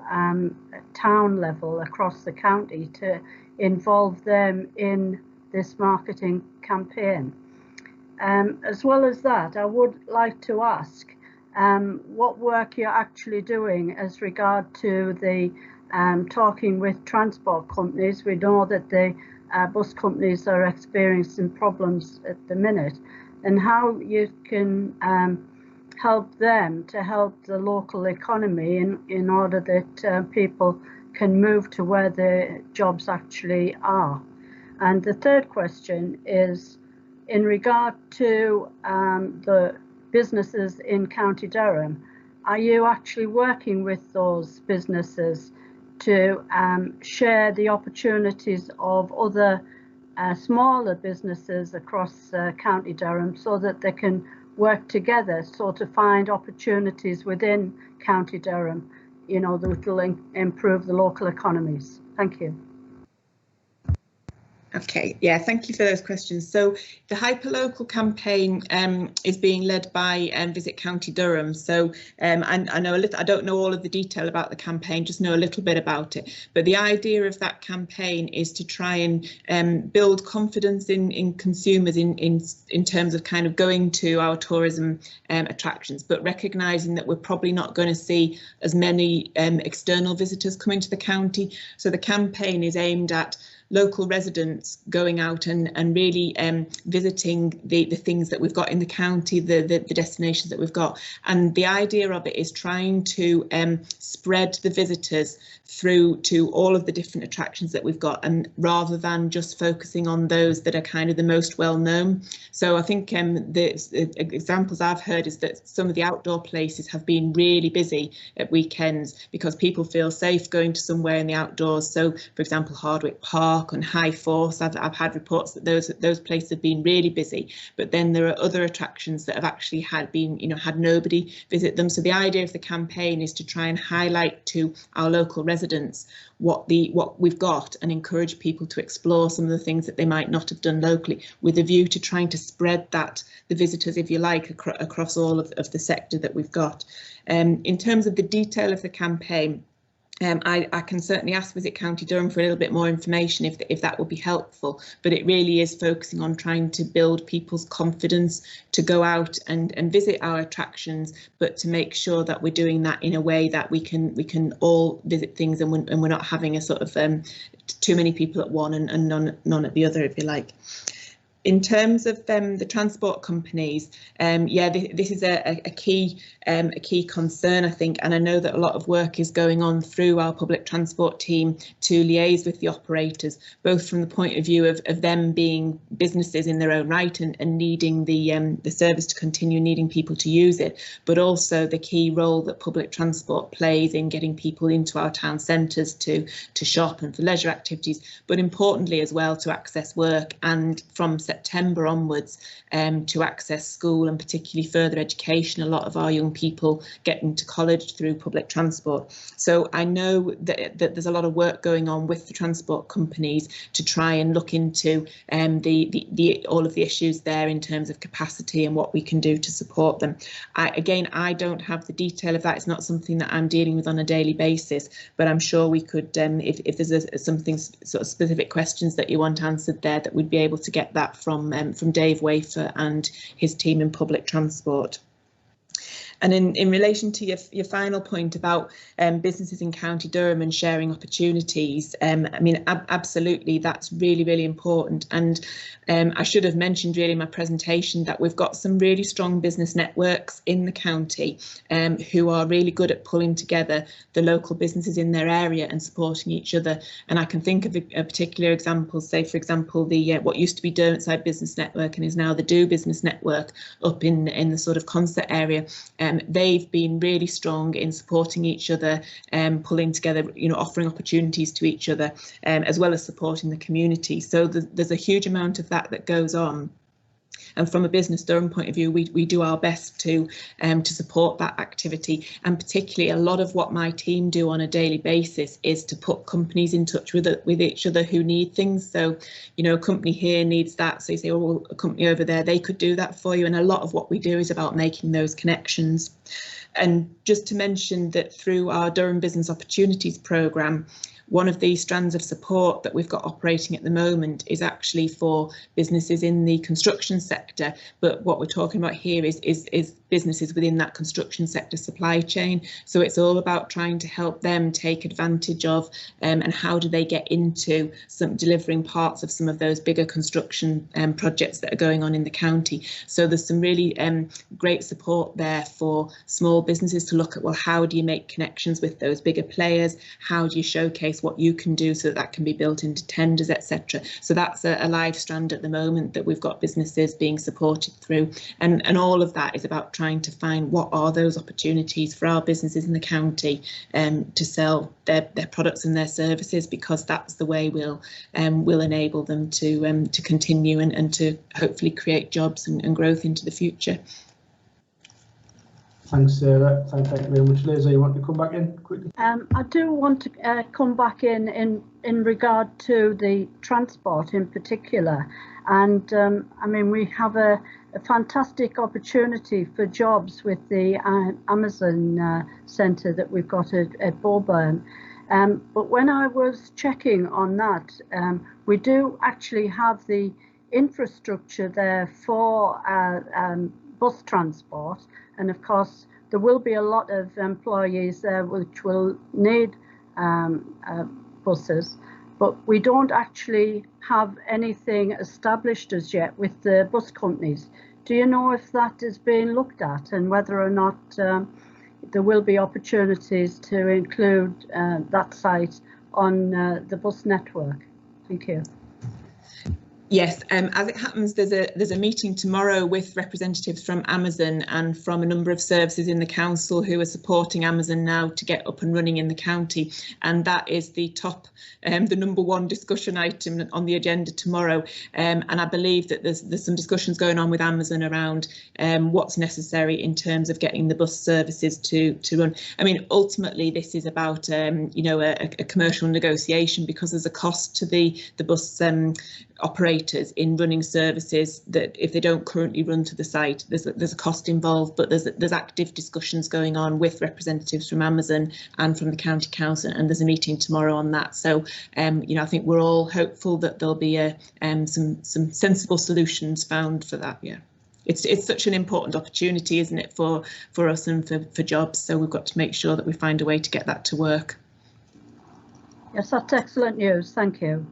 town level across the county to involve them in this marketing campaign. As well as that, I would like to ask what work you're actually doing as regard to the talking with transport companies. We know that the bus companies are experiencing problems at the minute, and how you can help them to help the local economy in order that people can move to where the jobs actually are. And the third question is in regard to the businesses in County Durham. Are you actually working with those businesses to share the opportunities of other smaller businesses across County Durham so that they can work together, so to find opportunities within County Durham, that will improve the local economies? Thank you. Okay, yeah, thank you for those questions. So the hyperlocal campaign is being led by Visit County Durham. So I know I don't know all of the detail about the campaign, just know a little bit about it. But the idea of that campaign is to try and build confidence in consumers in terms of kind of going to our tourism attractions, but recognising that we're probably not going to see as many external visitors coming to the county. So the campaign is aimed at local residents going out and really visiting the things that we've got in the county, the destinations that we've got. And the idea of it is trying to spread the visitors through to all of the different attractions that we've got, and rather than just focusing on those that are kind of the most well known. So I think the examples I've heard is that some of the outdoor places have been really busy at weekends because people feel safe going to somewhere in the outdoors. So, for example, Hardwick Park and High Force, I've had reports that those places have been really busy. But then there are other attractions that have actually had nobody visit them. So the idea of the campaign is to try and highlight to our local residents what we've got and encourage people to explore some of the things that they might not have done locally, with a view to trying to spread the visitors, if you like, across all of the sector that we've got. In terms of the detail of the campaign, I can certainly ask Visit County Durham for a little bit more information if that would be helpful, but it really is focusing on trying to build people's confidence to go out and visit our attractions, but to make sure that we're doing that in a way that we can all visit things and we're not having a sort of too many people at one and none at the other, if you like. In terms of the transport companies, this is a key concern, I think, and I know that a lot of work is going on through our public transport team to liaise with the operators, both from the point of view of them being businesses in their own right and needing the service to continue, needing people to use it, but also the key role that public transport plays in getting people into our town centres to shop and for leisure activities, but importantly as well to access work, and from September onwards to access school and particularly further education. A lot of our young people get into college through public transport. So I know that there's a lot of work going on with the transport companies to try and look into all of the issues there in terms of capacity and what we can do to support them. I don't have the detail of that. It's not something that I'm dealing with on a daily basis, but I'm sure we could, if there's something sort of specific questions that you want answered there, that we'd be able to get that from Dave Wafer and his team in public transport. And in relation to your final point about businesses in County Durham and sharing opportunities, I mean, absolutely, that's really, really important. And I should have mentioned really in my presentation that we've got some really strong business networks in the county who are really good at pulling together the local businesses in their area and supporting each other. And I can think of a particular example, say, for example, the what used to be Derwentsside Business Network and is now the Do Business Network up in the sort of Concert area. They've been really strong in supporting each other, pulling together, offering opportunities to each other, as well as supporting the community. So there's a huge amount of that goes on. And from a Business Durham point of view, we do our best to support that activity. And particularly a lot of what my team do on a daily basis is to put companies in touch with each other who need things. So, a company here needs that. So you say, oh, well, a company over there, they could do that for you. And a lot of what we do is about making those connections. And just to mention that through our Durham Business Opportunities programme, one of the strands of support that we've got operating at the moment is actually for businesses in the construction sector. But what we're talking about here is businesses within that construction sector supply chain. So it's all about trying to help them take advantage of and how do they get into delivering parts of some of those bigger construction projects that are going on in the county. So there's some really great support there for small businesses to look at, well, how do you make connections with those bigger players? How do you showcase what you can do so that can be built into tenders, etc. So that's a live strand at the moment that we've got businesses being supported through, and all of that is about trying to find what are those opportunities for our businesses in the county to sell their products and their services, because that's the way we'll enable them to continue and to hopefully create jobs and growth into the future. Thanks, Sarah. Thank you very much. Liza, you want to come back in quickly? I do want to come back in regard to the transport in particular. And I mean, we have a fantastic opportunity for jobs with the Amazon centre that we've got at Boburn. But when I was checking on that, we do actually have the infrastructure there for bus transport. And of course, there will be a lot of employees there which will need buses. but we don't actually have anything established as yet with the bus companies. Do you know if that is being looked at and whether or not there will be opportunities to include that site on the bus network? Thank you. Yes, as it happens, there's a meeting tomorrow with representatives from Amazon and from a number of services in the council who are supporting Amazon now to get up and running in the county, and that is the number one discussion item on the agenda tomorrow. And I believe that there's some discussions going on with Amazon around what's necessary in terms of getting the bus services to run. I mean, ultimately, this is about a commercial negotiation, because there's a cost to the bus operators in running services that if they don't currently run to the site, there's a cost involved, but there's active discussions going on with representatives from Amazon and from the county council, and there's a meeting tomorrow on that. So I think we're all hopeful that there'll be some sensible solutions found for that. Yeah, it's such an important opportunity, isn't it, for us and for jobs, so we've got to make sure that we find a way to get that to work. Yes, that's excellent news. Thank you.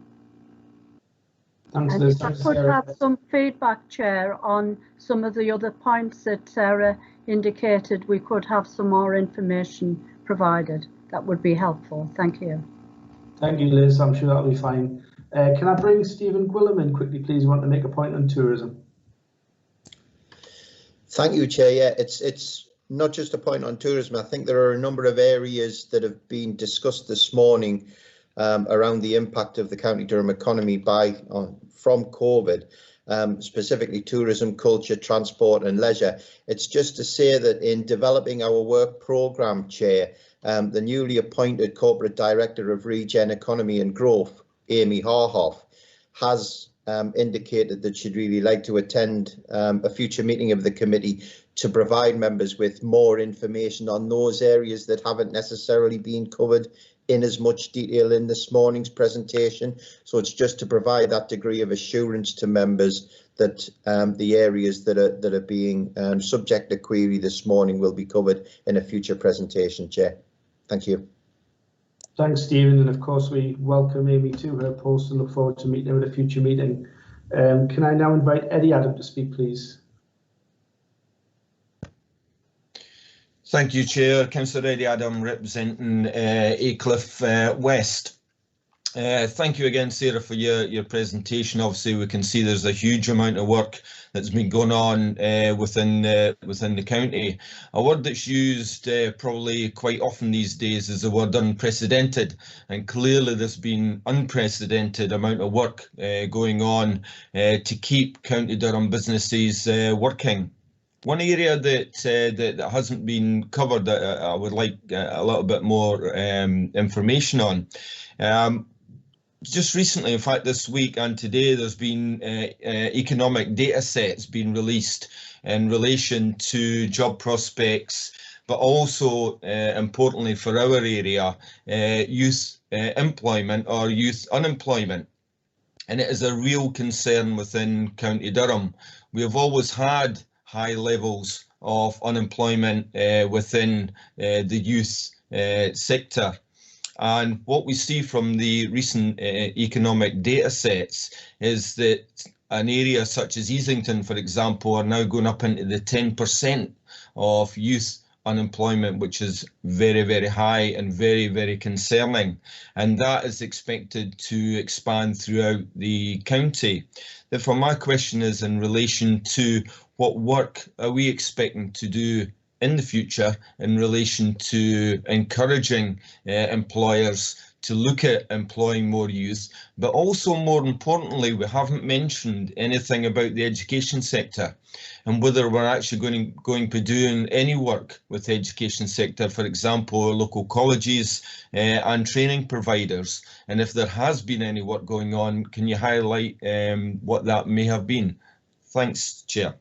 Thanks, and Liz. if I could have some feedback, Chair, on some of the other points that Sarah indicated, we could have some more information provided. That would be helpful. Thank you. Thank you, Liz. I'm sure that'll be fine. Can I bring Stephen Gwilym in quickly, please? You want to make a point on tourism? Thank you, Chair. Yeah, it's not just a point on tourism. I think there are a number of areas that have been discussed this morning around the impact of the County Durham economy from COVID, specifically tourism, culture, transport and leisure. It's just to say that in developing our work programme, Chair, the newly appointed Corporate Director of Regen Economy and Growth, Amy Harhoff, has indicated that she'd really like to attend a future meeting of the committee to provide members with more information on those areas that haven't necessarily been covered in as much detail in this morning's presentation. So it's just to provide that degree of assurance to members that the areas that are being subject to query this morning will be covered in a future presentation, Chair. Thank you. Thanks, Stephen, and of course we welcome Amy to her post and look forward to meeting her at a future meeting. Can I now invite Eddie Adam to speak, please? Thank you, Chair. Councillor Eddie Adam, representing Aycliffe West. Thank you again, Sarah, for your presentation. Obviously, we can see there's a huge amount of work that's been going on within the county. A word that's used probably quite often these days is the word unprecedented, and clearly there's been unprecedented amount of work going on to keep County Durham businesses working. One area that hasn't been covered that I would like a little bit more information on. Just recently, in fact, this week and today, there's been economic data sets being released in relation to job prospects, but also, importantly for our area, youth employment or youth unemployment. And it is a real concern within County Durham. We have always had high levels of unemployment within the youth sector. And what we see from the recent economic data sets is that an area such as Easington, for example, are now going up into the 10% of youth unemployment, which is very, very high and very, very concerning. And that is expected to expand throughout the county. Therefore, my question is in relation to what work are we expecting to do in the future in relation to encouraging employers to look at employing more youth, but also more importantly, we haven't mentioned anything about the education sector and whether we're actually going to be doing any work with the education sector, for example, local colleges and training providers. And if there has been any work going on, can you highlight what that may have been? Thanks, Chair.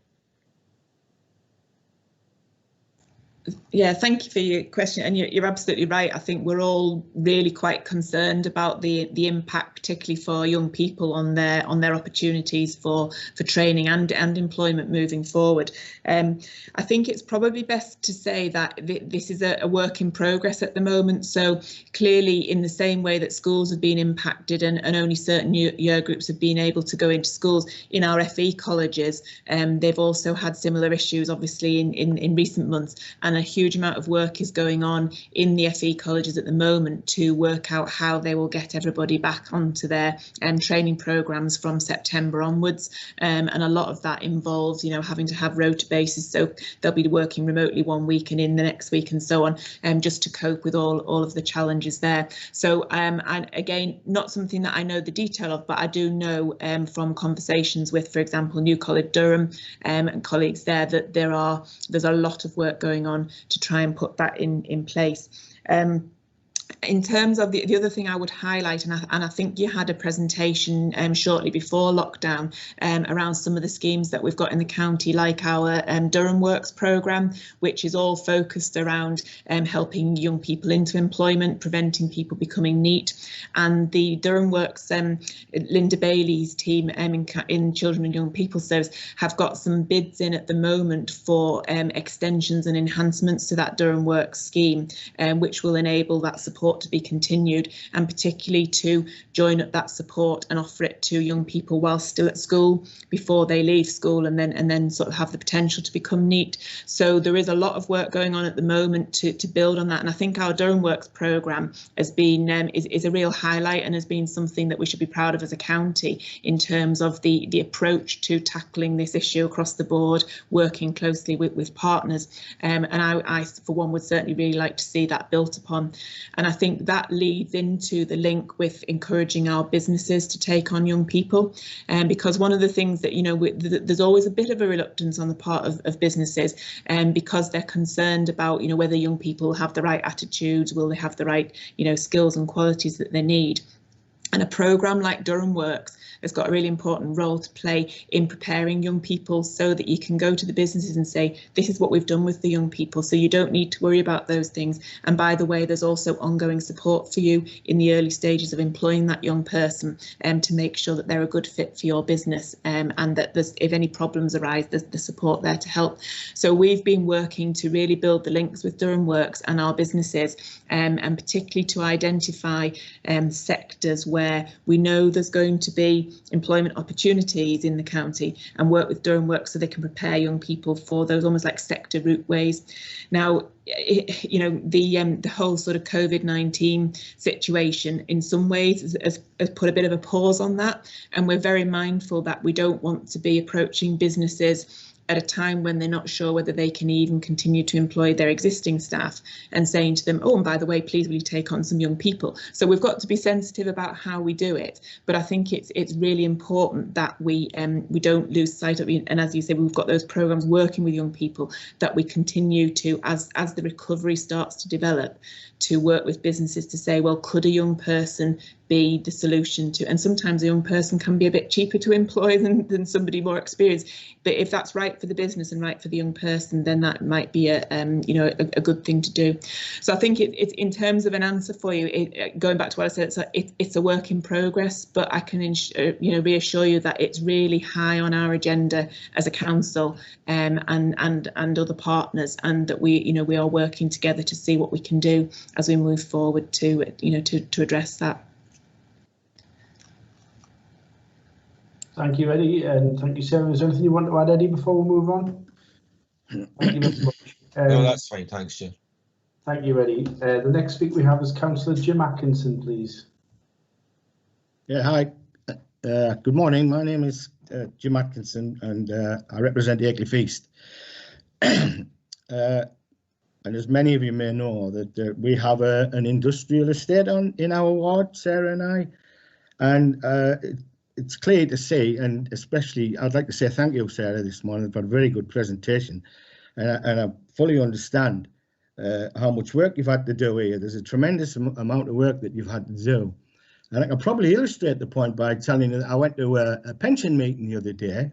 Yeah, thank you for your question, and you're absolutely right. I think we're all really quite concerned about the impact, particularly for young people, on their opportunities for training and employment moving forward. I think it's probably best to say that this is a work in progress at the moment. So clearly, in the same way that schools have been impacted and only certain year groups have been able to go into schools, in our FE colleges, they've also had similar issues, obviously, in recent months. And a huge amount of work is going on in the FE colleges at the moment to work out how they will get everybody back onto their training programmes from September onwards. And a lot of that involves, having to have rota bases, so they'll be working remotely one week and in the next week and so on, just to cope with all of the challenges there. So and again, not something that I know the detail of, but I do know from conversations with, for example, New College Durham and colleagues there, that there's a lot of work going on to try and put that in place. In terms of the other thing I would highlight, and I think you had a presentation shortly before lockdown around some of the schemes that we've got in the county, like our Durham Works programme, which is all focused around helping young people into employment, preventing people becoming NEET. And the Durham Works, Linda Bailey's team in Children and Young People Service have got some bids in at the moment for extensions and enhancements to that Durham Works scheme, which will enable that support to be continued, and particularly to join up that support and offer it to young people while still at school before they leave school, and then sort of have the potential to become NEET. So there is a lot of work going on at the moment to build on that, and I think our Durham Works programme has been is a real highlight and has been something that we should be proud of as a county in terms of the approach to tackling this issue across the board, working closely with partners, and I for one would certainly really like to see that built upon. And I think that leads into the link with encouraging our businesses to take on young people, because one of the things that there's always a bit of a reluctance on the part of businesses, because they're concerned about whether young people have the right attitudes, will they have the right skills and qualities that they need. And a programme like Durham Works has got a really important role to play in preparing young people, so that you can go to the businesses and say, this is what we've done with the young people, so you don't need to worry about those things. And by the way, there's also ongoing support for you in the early stages of employing that young person, to make sure that they're a good fit for your business, and that if any problems arise, there's the support there to help. So we've been working to really build the links with Durham Works and our businesses, and particularly to identify sectors where we know there's going to be employment opportunities in the county, and work with Durham Works so they can prepare young people for those almost like sector route ways. Now, the whole sort of COVID-19 situation in some ways has put a bit of a pause on that, and we're very mindful that we don't want to be approaching businesses at a time when they're not sure whether they can even continue to employ their existing staff, and saying to them, oh, and by the way, please will you take on some young people? So we've got to be sensitive about how we do it, but I think it's really important that we don't lose sight of it. And as you say, we've got those programmes working with young people, that we continue to, as the recovery starts to develop, to work with businesses to say, well, could a young person be the solution to, and sometimes a young person can be a bit cheaper to employ than somebody more experienced, but if that's right for the business and right for the young person, then that might be a good thing to do. So I think it's in terms of an answer for you, going back to what I said, it's a work in progress, but I can reassure you that it's really high on our agenda as a council, and other partners, and that we are working together to see what we can do as we move forward to address that. Thank you, Eddie, and thank you, Sarah. Is there anything you want to add, Eddie, before we move on? Thank you very much. No, that's fine. Thanks, Jim. Thank you, Eddie. The next speaker we have is Councillor Jim Atkinson, please. Yeah, hi. Good morning. My name is Jim Atkinson, and I represent Aycliffe East. And as many of you may know, that we have an industrial estate in our ward, Sarah and I, and it's clear to see, and especially I'd like to say thank you, Sarah, this morning for a very good presentation, and I fully understand how much work you've had to do here. There's a tremendous amount of work that you've had to do, and I can probably illustrate the point by telling you that I went to a pension meeting the other day,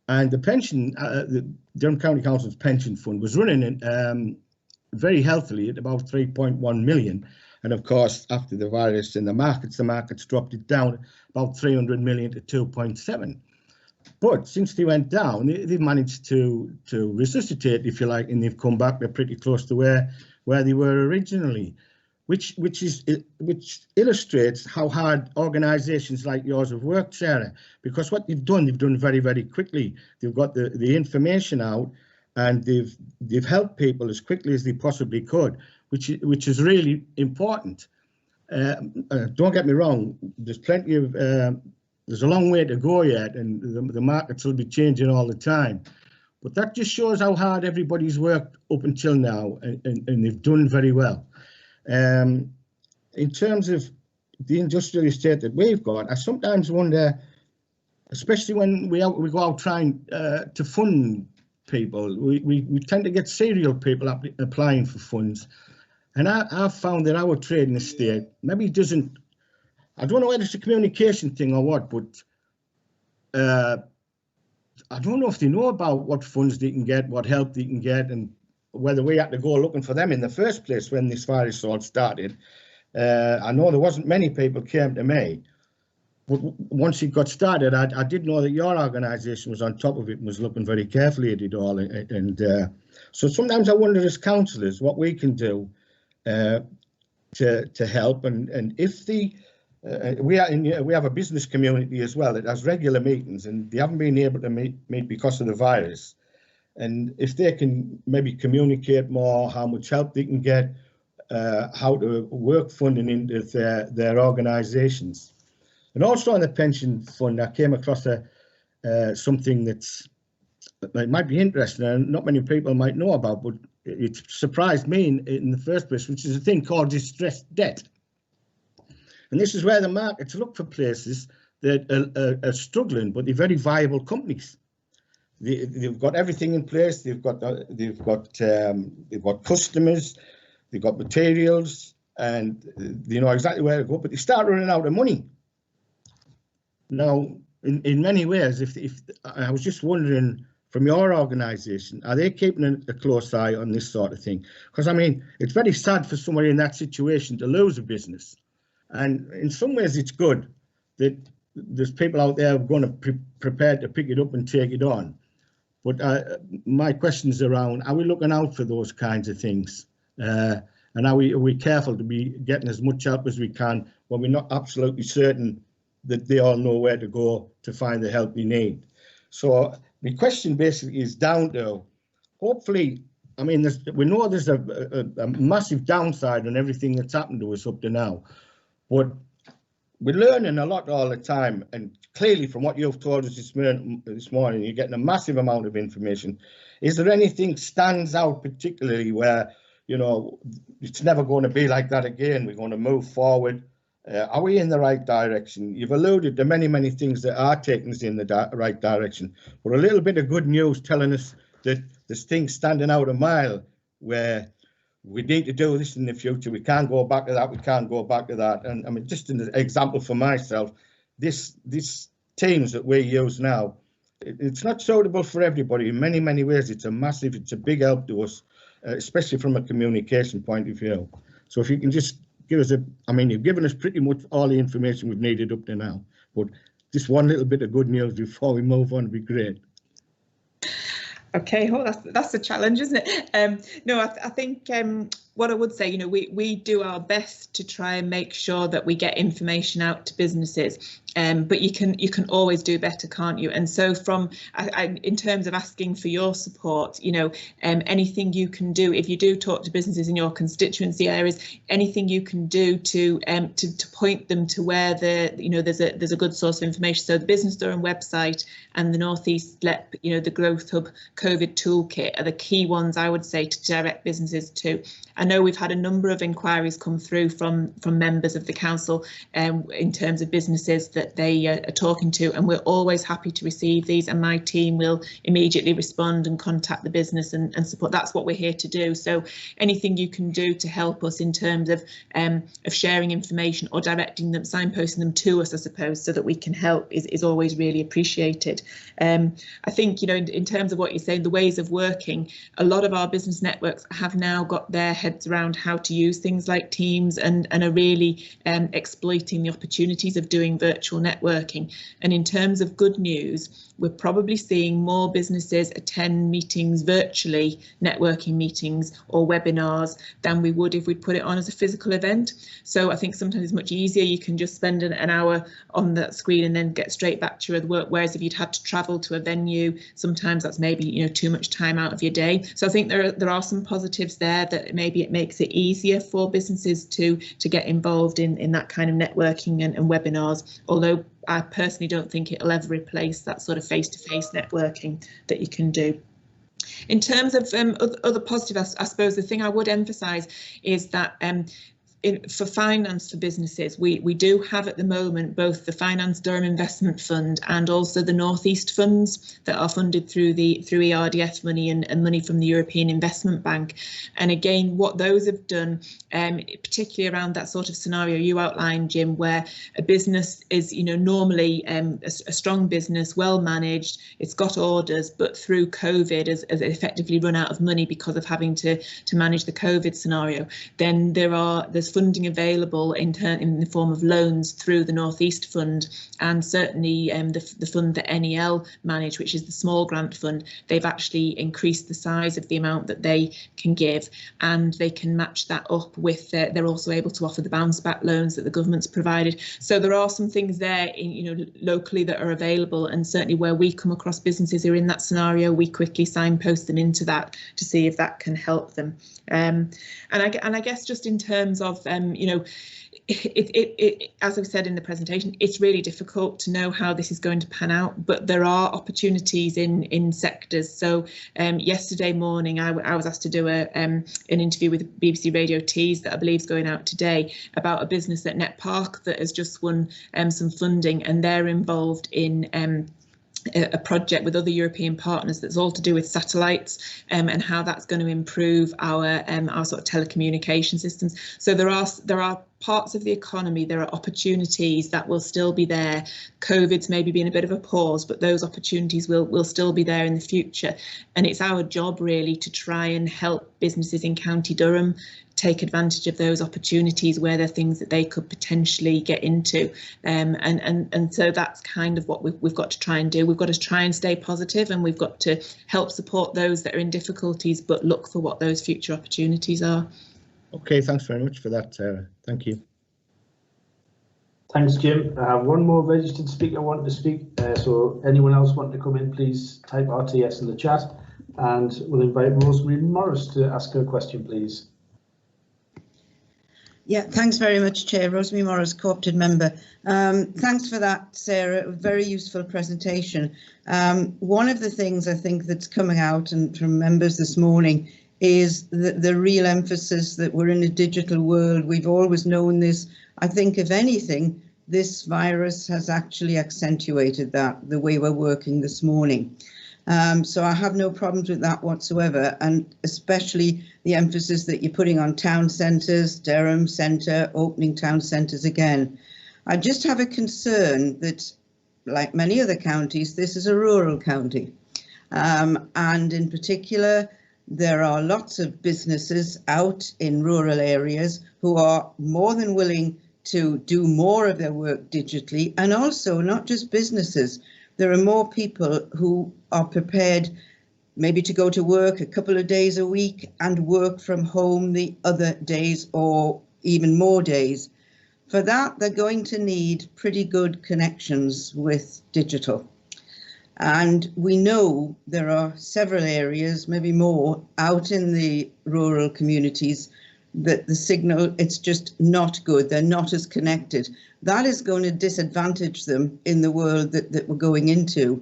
and the Durham County Council's pension fund was running very healthily at about 3.1 million. And of course, after the virus in the markets dropped it down about 300 million to 2.7. But since they went down, they've managed to resuscitate, if you like, and they've come back. They're pretty close to where they were originally, which illustrates how hard organisations like yours have worked, Sarah. Because what they've done very, very quickly. They've got the information out, and they've helped people as quickly as they possibly could, which is really important. Don't get me wrong. There's plenty of there's a long way to go yet, and the markets will be changing all the time. But that just shows how hard everybody's worked up until now, and they've done very well. In terms of the industrial estate that we've got, I sometimes wonder, especially when we go out trying to fund people, we tend to get serial people applying for funds. And I've found that our trading estate maybe doesn't, I don't know whether it's a communication thing or what, but I don't know if they know about what funds they can get, what help they can get, and whether we had to go looking for them in the first place when this virus all started. I know there wasn't many people came to me, but once it got started, I did know that your organisation was on top of it and was looking very carefully at it all. And so sometimes I wonder as councillors what we can do to help, and if we have a business community as well that has regular meetings, and they haven't been able to meet because of the virus. And if they can maybe communicate more how much help they can get, how to work funding into their organisations. And also on the pension fund, I came across something it might be interesting and not many people might know about, but it surprised me in the first place, which is a thing called distressed debt. And this is where the markets look for places that are struggling, but they're very viable companies. They've got everything in place. They've got customers, they've got materials, and they know exactly where to go. But they start running out of money. Now, in many ways, if I was just wondering, from your organisation, are they keeping a close eye on this sort of thing? Because I mean, it's very sad for somebody in that situation to lose a business. And in some ways, it's good that there's people out there who are going to be prepared to pick it up and take it on. But my question's around, are we looking out for those kinds of things? And are we careful to be getting as much help as we can when we're not absolutely certain that they all know where to go to find the help they need? So my question basically is down to, hopefully, I mean, we know there's a massive downside on everything that's happened to us up to now. But we're learning a lot all the time, and clearly from what you've told us this morning, you're getting a massive amount of information. Is there anything stands out particularly where, you know, it's never going to be like that again? We're going to move forward. Are we in the right direction? You've alluded to many, many things that are taking us in the right direction, but a little bit of good news telling us that there's things standing out a mile where we need to do this in the future. We can't go back to that. We can't go back to that. And I mean, just an example for myself, this Teams that we use now, it's not suitable for everybody. In many, many ways, it's a big help to us, especially from a communication point of view. So if you can just give us I mean, you've given us pretty much all the information we've needed up to now, but just one little bit of good news before we move on would be great. Okay, well, that's a challenge, isn't it? No, I think what I would say, you know, we do our best to try and make sure that we get information out to businesses, but you can always do better, can't you? And so in terms of asking for your support, you know, anything you can do, if you do talk to businesses in your constituency areas, anything you can do to point them to where there's a good source of information. So the Business Durham website and the North East LEP, you know, the Growth Hub COVID toolkit are the key ones I would say to direct businesses to. I know we've had a number of inquiries come through from members of the council in terms of businesses that they are talking to, and we're always happy to receive these, and my team will immediately respond and contact the business and support. That's what we're here to do. So anything you can do to help us in terms of sharing information or directing them, signposting them to us, I suppose, so that we can help is always really appreciated. I think, you know, in terms of what you're saying, the ways of working, a lot of our business networks have now got their heads around how to use things like Teams and are really exploiting the opportunities of doing virtual networking. And in terms of good news, we're probably seeing more businesses attend meetings virtually, networking meetings or webinars, than we would if we'd put it on as a physical event. So I think sometimes it's much easier. You can just spend an hour on that screen and then get straight back to your work. Whereas if you'd had to travel to a venue, sometimes that's maybe, you know, too much time out of your day. So I think there are some positives there, that maybe it makes it easier for businesses to get involved in that kind of networking and webinars. Although I personally don't think it'll ever replace that sort of face-to-face networking that you can do. In terms of other positives, I suppose the thing I would emphasise is that for finance for businesses, we do have at the moment both the Finance Durham Investment Fund and also the North East funds that are funded through ERDF money and money from the European Investment Bank. And again, what those have done, particularly around that sort of scenario you outlined, Jim, where a business is, you know, normally a strong business, well managed, it's got orders, but through COVID has effectively run out of money because of having to manage the COVID scenario. Then there's funding available in the form of loans through the North East Fund, and certainly the fund that NEL manage, which is the small grant fund. They've actually increased the size of the amount that they can give, and they can match that up with they're also able to offer the bounce back loans that the government's provided. So there are some things there locally that are available, and certainly where we come across businesses who are in that scenario, we quickly signpost them into that to see if that can help them. And I guess just in terms of as I've said in the presentation, it's really difficult to know how this is going to pan out, but there are opportunities in sectors. So yesterday morning, I was asked to do an interview with BBC Radio Tees that I believe is going out today about a business at Net Park that has just won some funding, and they're involved in a project with other European partners that's all to do with satellites and how that's going to improve our sort of telecommunication systems. So there are parts of the economy, there are opportunities that will still be there. COVID's maybe been a bit of a pause, but those opportunities will still be there in the future. And it's our job really to try and help businesses in County Durham take advantage of those opportunities where there are things that they could potentially get into. And so that's kind of what we've got to try and do. We've got to try and stay positive, and we've got to help support those that are in difficulties, but look for what those future opportunities are. Okay, thanks very much for that, Sarah. Thank you. Thanks, Jim. I have one more registered speaker wanting to speak. So anyone else wanting to come in, please type RTS in the chat, and we'll invite Rosemary Morris to ask her question, please. Yeah, thanks very much, Chair. Rosemary Morris, co-opted member. Thanks for that, Sarah. A very useful presentation. One of the things I think that's coming out and from members this morning is the real emphasis that we're in a digital world. We've always known this. I think, if anything, this virus has actually accentuated that, the way we're working this morning. So I have no problems with that whatsoever, and especially the emphasis that you're putting on town centres, Durham Centre, opening town centres again. I just have a concern that, like many other counties, this is a rural county, and in particular, there are lots of businesses out in rural areas who are more than willing to do more of their work digitally, and also not just businesses. There are more people who are prepared maybe to go to work a couple of days a week and work from home the other days or even more days. For that, they're going to need pretty good connections with digital. And we know there are several areas, maybe more, out in the rural communities that the signal, it's just not good. They're not as connected. That is going to disadvantage them in the world that we're going into.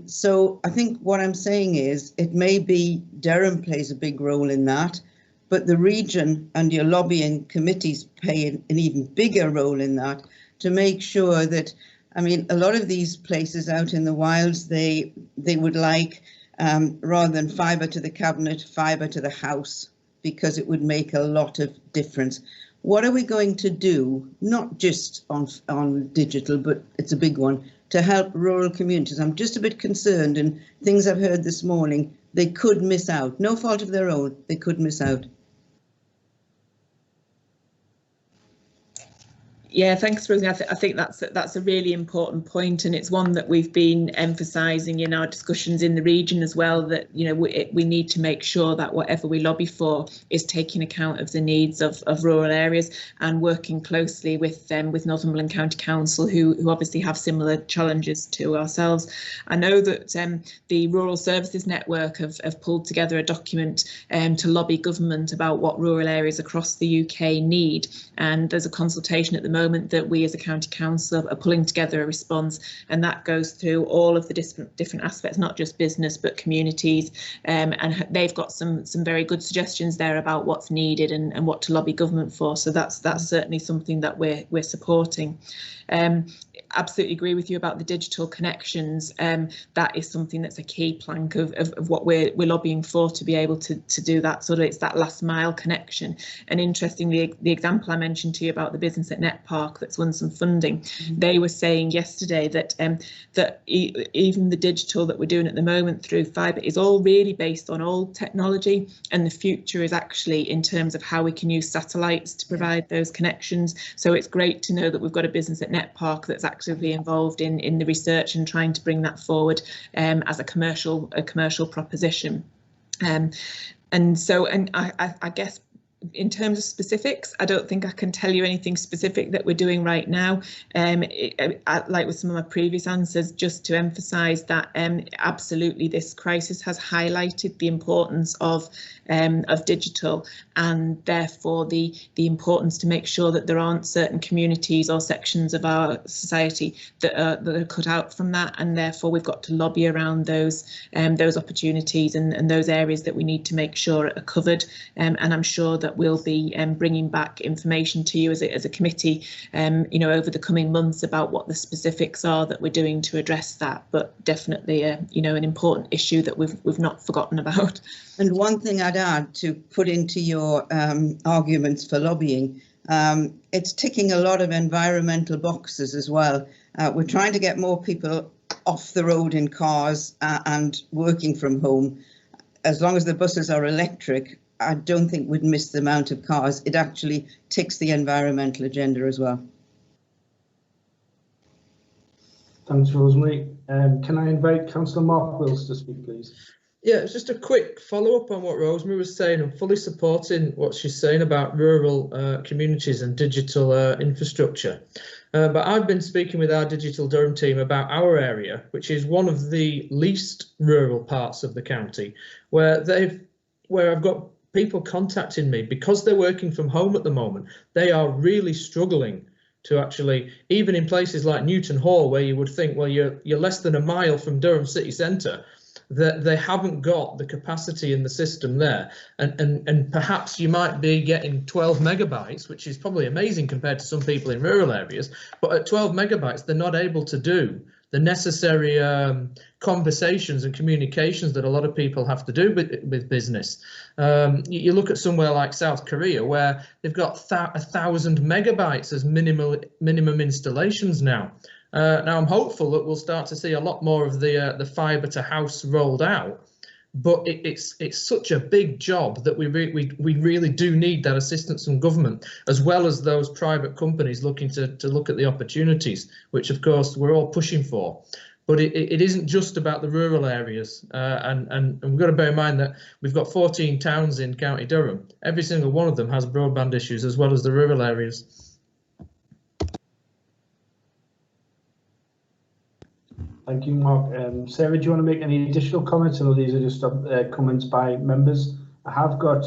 So I think what I'm saying is it may be Durham plays a big role in that, but the region and your lobbying committees play an even bigger role in that, to make sure that, I mean, a lot of these places out in the wilds, they would like, rather than fibre to the cabinet, fibre to the house, because it would make a lot of difference. What are we going to do, not just on digital, but it's a big one, to help rural communities? I'm just a bit concerned, and things I've heard this morning, they could miss out. No fault of their own, they could miss out. Yeah, thanks, Rosie. I think that's a really important point, and it's one that we've been emphasising in our discussions in the region as well. That we need to make sure that whatever we lobby for is taking account of the needs of rural areas, and working closely with Northumberland County Council, who obviously have similar challenges to ourselves. I know that the Rural Services Network have pulled together a document to lobby government about what rural areas across the UK need, and there's a consultation at the moment that we as a county council are pulling together a response, and that goes through all of the different aspects, not just business but communities, and they've got some very good suggestions there about what's needed and what to lobby government for. So that's certainly something that we're supporting. Absolutely agree with you about the digital connections. That is something that's a key plank of what we're lobbying for, to be able to do that. Sort of, it's that last mile connection. And interestingly, the example I mentioned to you about the business at Net Park that's won some funding, they were saying yesterday that even the digital that we're doing at the moment through fibre is all really based on old technology, and the future is actually in terms of how we can use satellites to provide those connections. So it's great to know that we've got a business at Net Park that's actively involved in the research and trying to bring that forward as a commercial proposition. And I guess in terms of specifics, I don't think I can tell you anything specific that we're doing right now. Like with some of my previous answers, just to emphasise that absolutely this crisis has highlighted the importance of digital, and therefore the importance to make sure that there aren't certain communities or sections of our society that are cut out from that, and therefore we've got to lobby around those opportunities and those areas that we need to make sure are covered. And I'm sure that we'll be bringing back information to you as a committee, over the coming months about what the specifics are that we're doing to address that. But definitely, an important issue that we've not forgotten about. And one thing I'd add to put into your arguments for lobbying, it's ticking a lot of environmental boxes as well. We're trying to get more people off the road in cars and working from home. As long as the buses are electric, I don't think we'd miss the amount of cars. It actually ticks the environmental agenda as well. Thanks, Rosemary. Can I invite Councillor Mark Wills to speak, please? Yeah, it's just a quick follow-up on what Rosemary was saying. I'm fully supporting what she's saying about rural communities and digital infrastructure. But I've been speaking with our Digital Durham team about our area, which is one of the least rural parts of the county, where I've got people contacting me because they're working from home at the moment. They are really struggling to actually, even in places like Newton Hall, where you would think, well, you're less than a mile from Durham city centre, that they haven't got the capacity in the system there. And perhaps you might be getting 12 megabytes, which is probably amazing compared to some people in rural areas, but at 12 megabytes, they're not able to do the necessary conversations and communications that a lot of people have to do with business. You look at somewhere like South Korea, where they've got 1,000 megabytes as minimum installations now. Now I'm hopeful that we'll start to see a lot more of the fibre to house rolled out, but it's such a big job that we really do need that assistance from government, as well as those private companies looking to look at the opportunities, which of course we're all pushing for. But it isn't just about the rural areas, and we've got to bear in mind that we've got 14 towns in County Durham. Every single one of them has broadband issues, as well as the rural areas. Thank you, Mark. Sarah, do you want to make any additional comments? I know these are just comments by members. I have got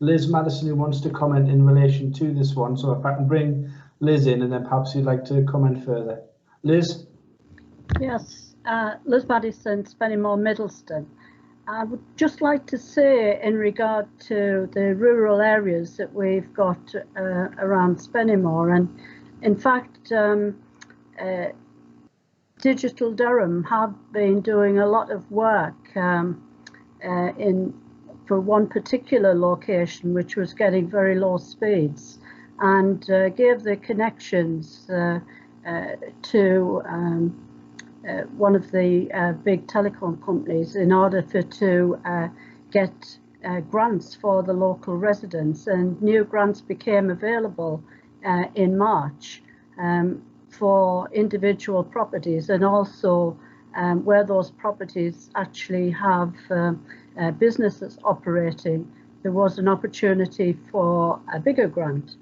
Liz Madison who wants to comment in relation to this one. So if I can bring Liz in, and then perhaps you'd like to comment further. Liz? Yes, Liz Madison, Spennymoor, Middleston. I would just like to say in regard to the rural areas that we've got around Spennymoor, and in fact Digital Durham have been doing a lot of work for one particular location which was getting very low speeds, and gave the connections to one of the big telecom companies in order to get grants for the local residents, and new grants became available in March for individual properties, and also where those properties actually have businesses operating, there was an opportunity for a bigger grant.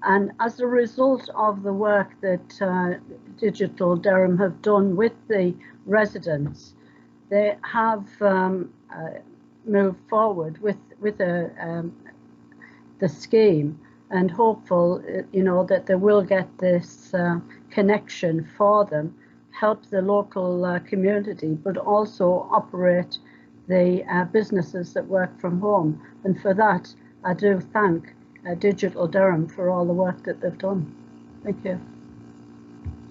And as a result of the work that Digital Durham have done with the residents, they have moved forward with the scheme, and hopeful, that they will get this connection for them, help the local community, but also operate the businesses that work from home. And for that, I do thank Digital Durham for all the work that they've done. Thank you.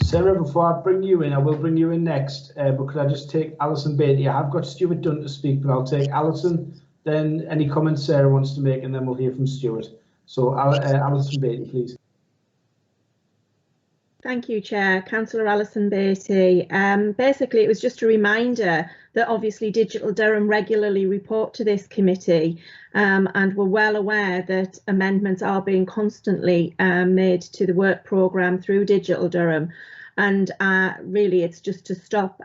Sarah, before I bring you in, I will bring you in next, but could I just take Alison Beatty? I have got Stuart Dunn to speak, but I'll take Alison, then any comments Sarah wants to make, and then we'll hear from Stuart. So Alison Beatty, please. Thank you, Chair. Councillor Alison Beatty. Basically, it was just a reminder that obviously Digital Durham regularly report to this committee, and we're well aware that amendments are being constantly made to the work programme through Digital Durham. And really, it's just to stop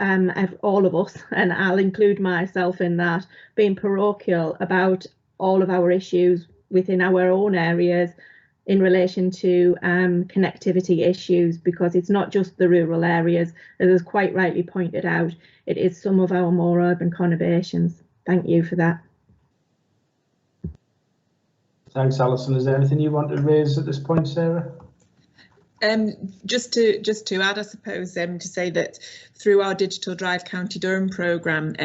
all of us, and I'll include myself in that, being parochial about all of our issues within our own areas in relation to connectivity issues, because it's not just the rural areas, as is quite rightly pointed out, it is some of our more urban conurbations. Thank you for that. Thanks, Alison. Is there anything you want to raise at this point, Sarah? Just to add, I suppose, to say that through our Digital Drive County Durham programme,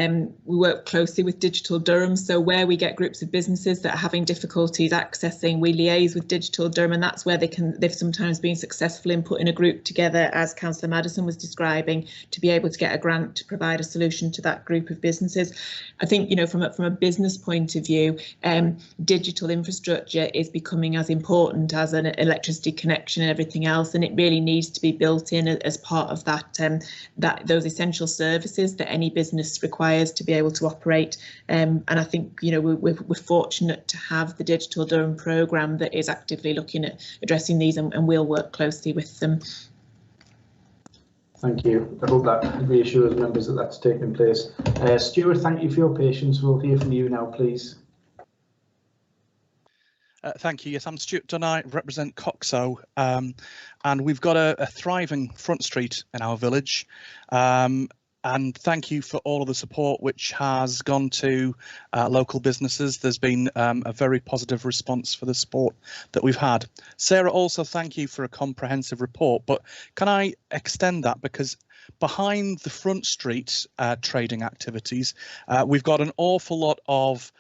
we work closely with Digital Durham. So where we get groups of businesses that are having difficulties accessing, we liaise with Digital Durham, and that's where they've sometimes been successful in putting a group together, as Councillor Maddison was describing, to be able to get a grant to provide a solution to that group of businesses. I think, from a business point of view, digital infrastructure is becoming as important as an electricity connection and everything else, and it really needs to be built in as part of those essential services that any business requires to be able to operate. And I think we're fortunate to have the Digital Durham programme that is actively looking at addressing these, and we'll work closely with them. Thank you. I hope that reassures members that that's taking place. Stuart, thank you for your patience. We'll hear from you now, please. Thank you. Yes, I'm Stuart Dunn. I represent Coxo, and we've got a thriving front street in our village. And thank you for all of the support which has gone to local businesses. There's been a very positive response for the support that we've had. Sarah, also thank you for a comprehensive report, but can I extend that, because behind the front street trading activities, we've got an awful lot of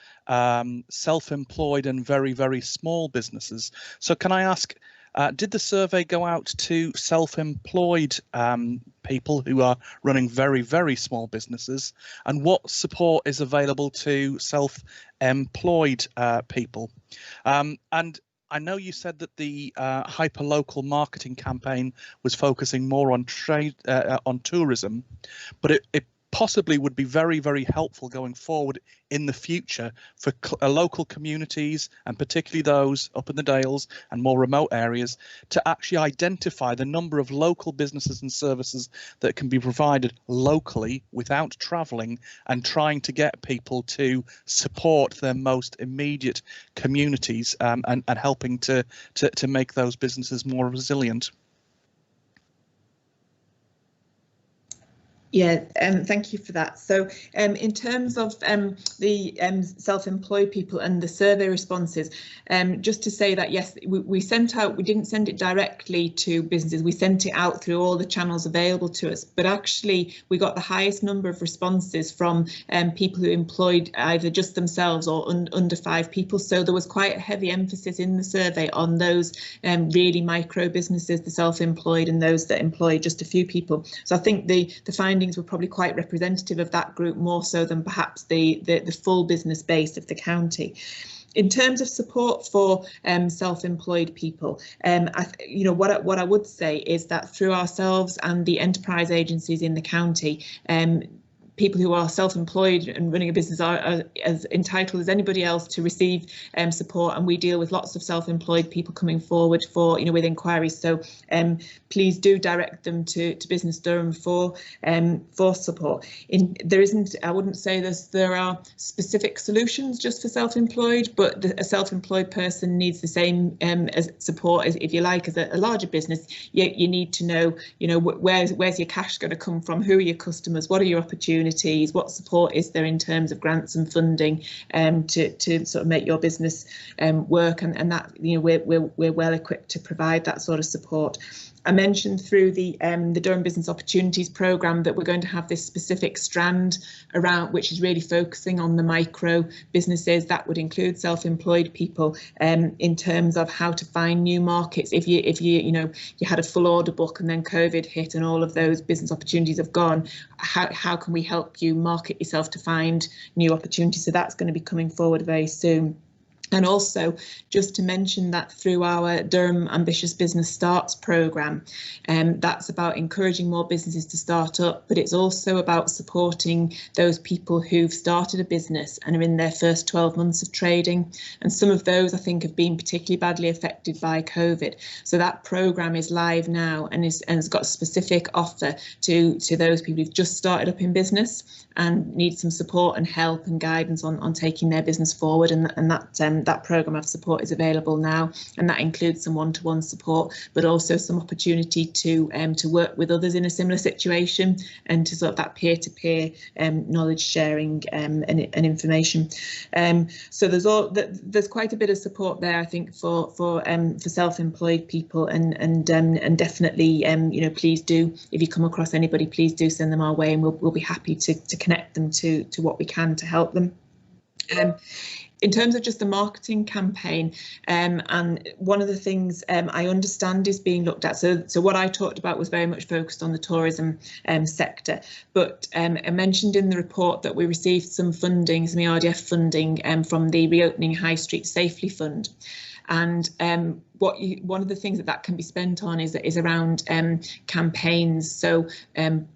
self-employed and very, very small businesses. So can I ask, did the survey go out to self-employed people who are running very, very small businesses, and what support is available to self-employed people? And I know you said that the hyper-local marketing campaign was focusing more on on tourism, but it possibly would be very, very helpful going forward in the future for local communities, and particularly those up in the Dales and more remote areas, to actually identify the number of local businesses and services that can be provided locally without travelling, and trying to get people to support their most immediate communities, and helping to make those businesses more resilient. Yeah, thank you for that. So in terms of the self-employed people and the survey responses, just to say that, yes, we didn't send it directly to businesses, we sent it out through all the channels available to us, but actually we got the highest number of responses from people who employed either just themselves or under 5 people. So there was quite a heavy emphasis in the survey on those really micro businesses, the self-employed, and those that employ just a few people. So I think the findings were probably quite representative of that group, more so than perhaps the full business base of the county. In terms of support for self-employed people, what I would say is that through ourselves and the enterprise agencies in the county, people who are self-employed and running a business are as entitled as anybody else to receive support, and we deal with lots of self-employed people coming forward for with inquiries. So please do direct them to Business Durham for support. I wouldn't say there are specific solutions just for self-employed, but a self-employed person needs the same as support as, if you like, as a larger business. You need to know where's your cash going to come from, who are your customers, what are your opportunities, what support is there in terms of grants and funding to sort of make your business work, and that we're well equipped to provide that sort of support. I mentioned through the Durham Business Opportunities Programme that we're going to have this specific strand around, which is really focusing on the micro businesses. That would include self-employed people in terms of how to find new markets. If you had a full order book and then COVID hit and all of those business opportunities have gone, how can we help you market yourself to find new opportunities? So that's going to be coming forward very soon. And also, just to mention that through our Durham Ambitious Business Starts programme, that's about encouraging more businesses to start up, but it's also about supporting those people who've started a business and are in their first 12 months of trading. And some of those, I think, have been particularly badly affected by COVID. So that programme is live now and has got a specific offer to those people who've just started up in business and need some support and help and guidance on taking their business forward. And that programme of support is available now, and that includes some one-to-one support, but also some opportunity to work with others in a similar situation and to sort of that peer-to-peer knowledge sharing and information. So there's quite a bit of support there, I think, for self-employed people, and definitely please do, if you come across anybody, please do send them our way, and we'll be happy to connect them to what we can to help them. In terms of just the marketing campaign, and one of the things I understand is being looked at, so what I talked about was very much focused on the tourism sector, but I mentioned in the report that we received some funding, some ERDF funding from the Reopening High Street Safely Fund. And one of the things that can be spent on is around campaigns. So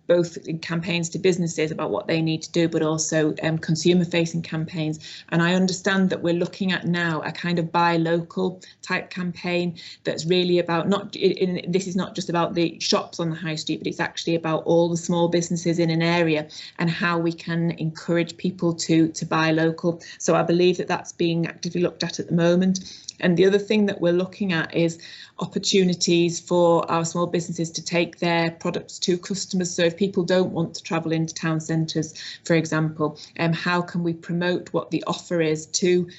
both campaigns to businesses about what they need to do, but also consumer-facing campaigns. And I understand that we're looking at now a kind of buy local type campaign that's really about this is not just about the shops on the high street, but it's actually about all the small businesses in an area and how we can encourage people to buy local. So I believe that that's being actively looked at the moment. And the other thing that we're looking at is opportunities for our small businesses to take their products to customers. So if people don't want to travel into town centres, for example, how can we promote what the offer is to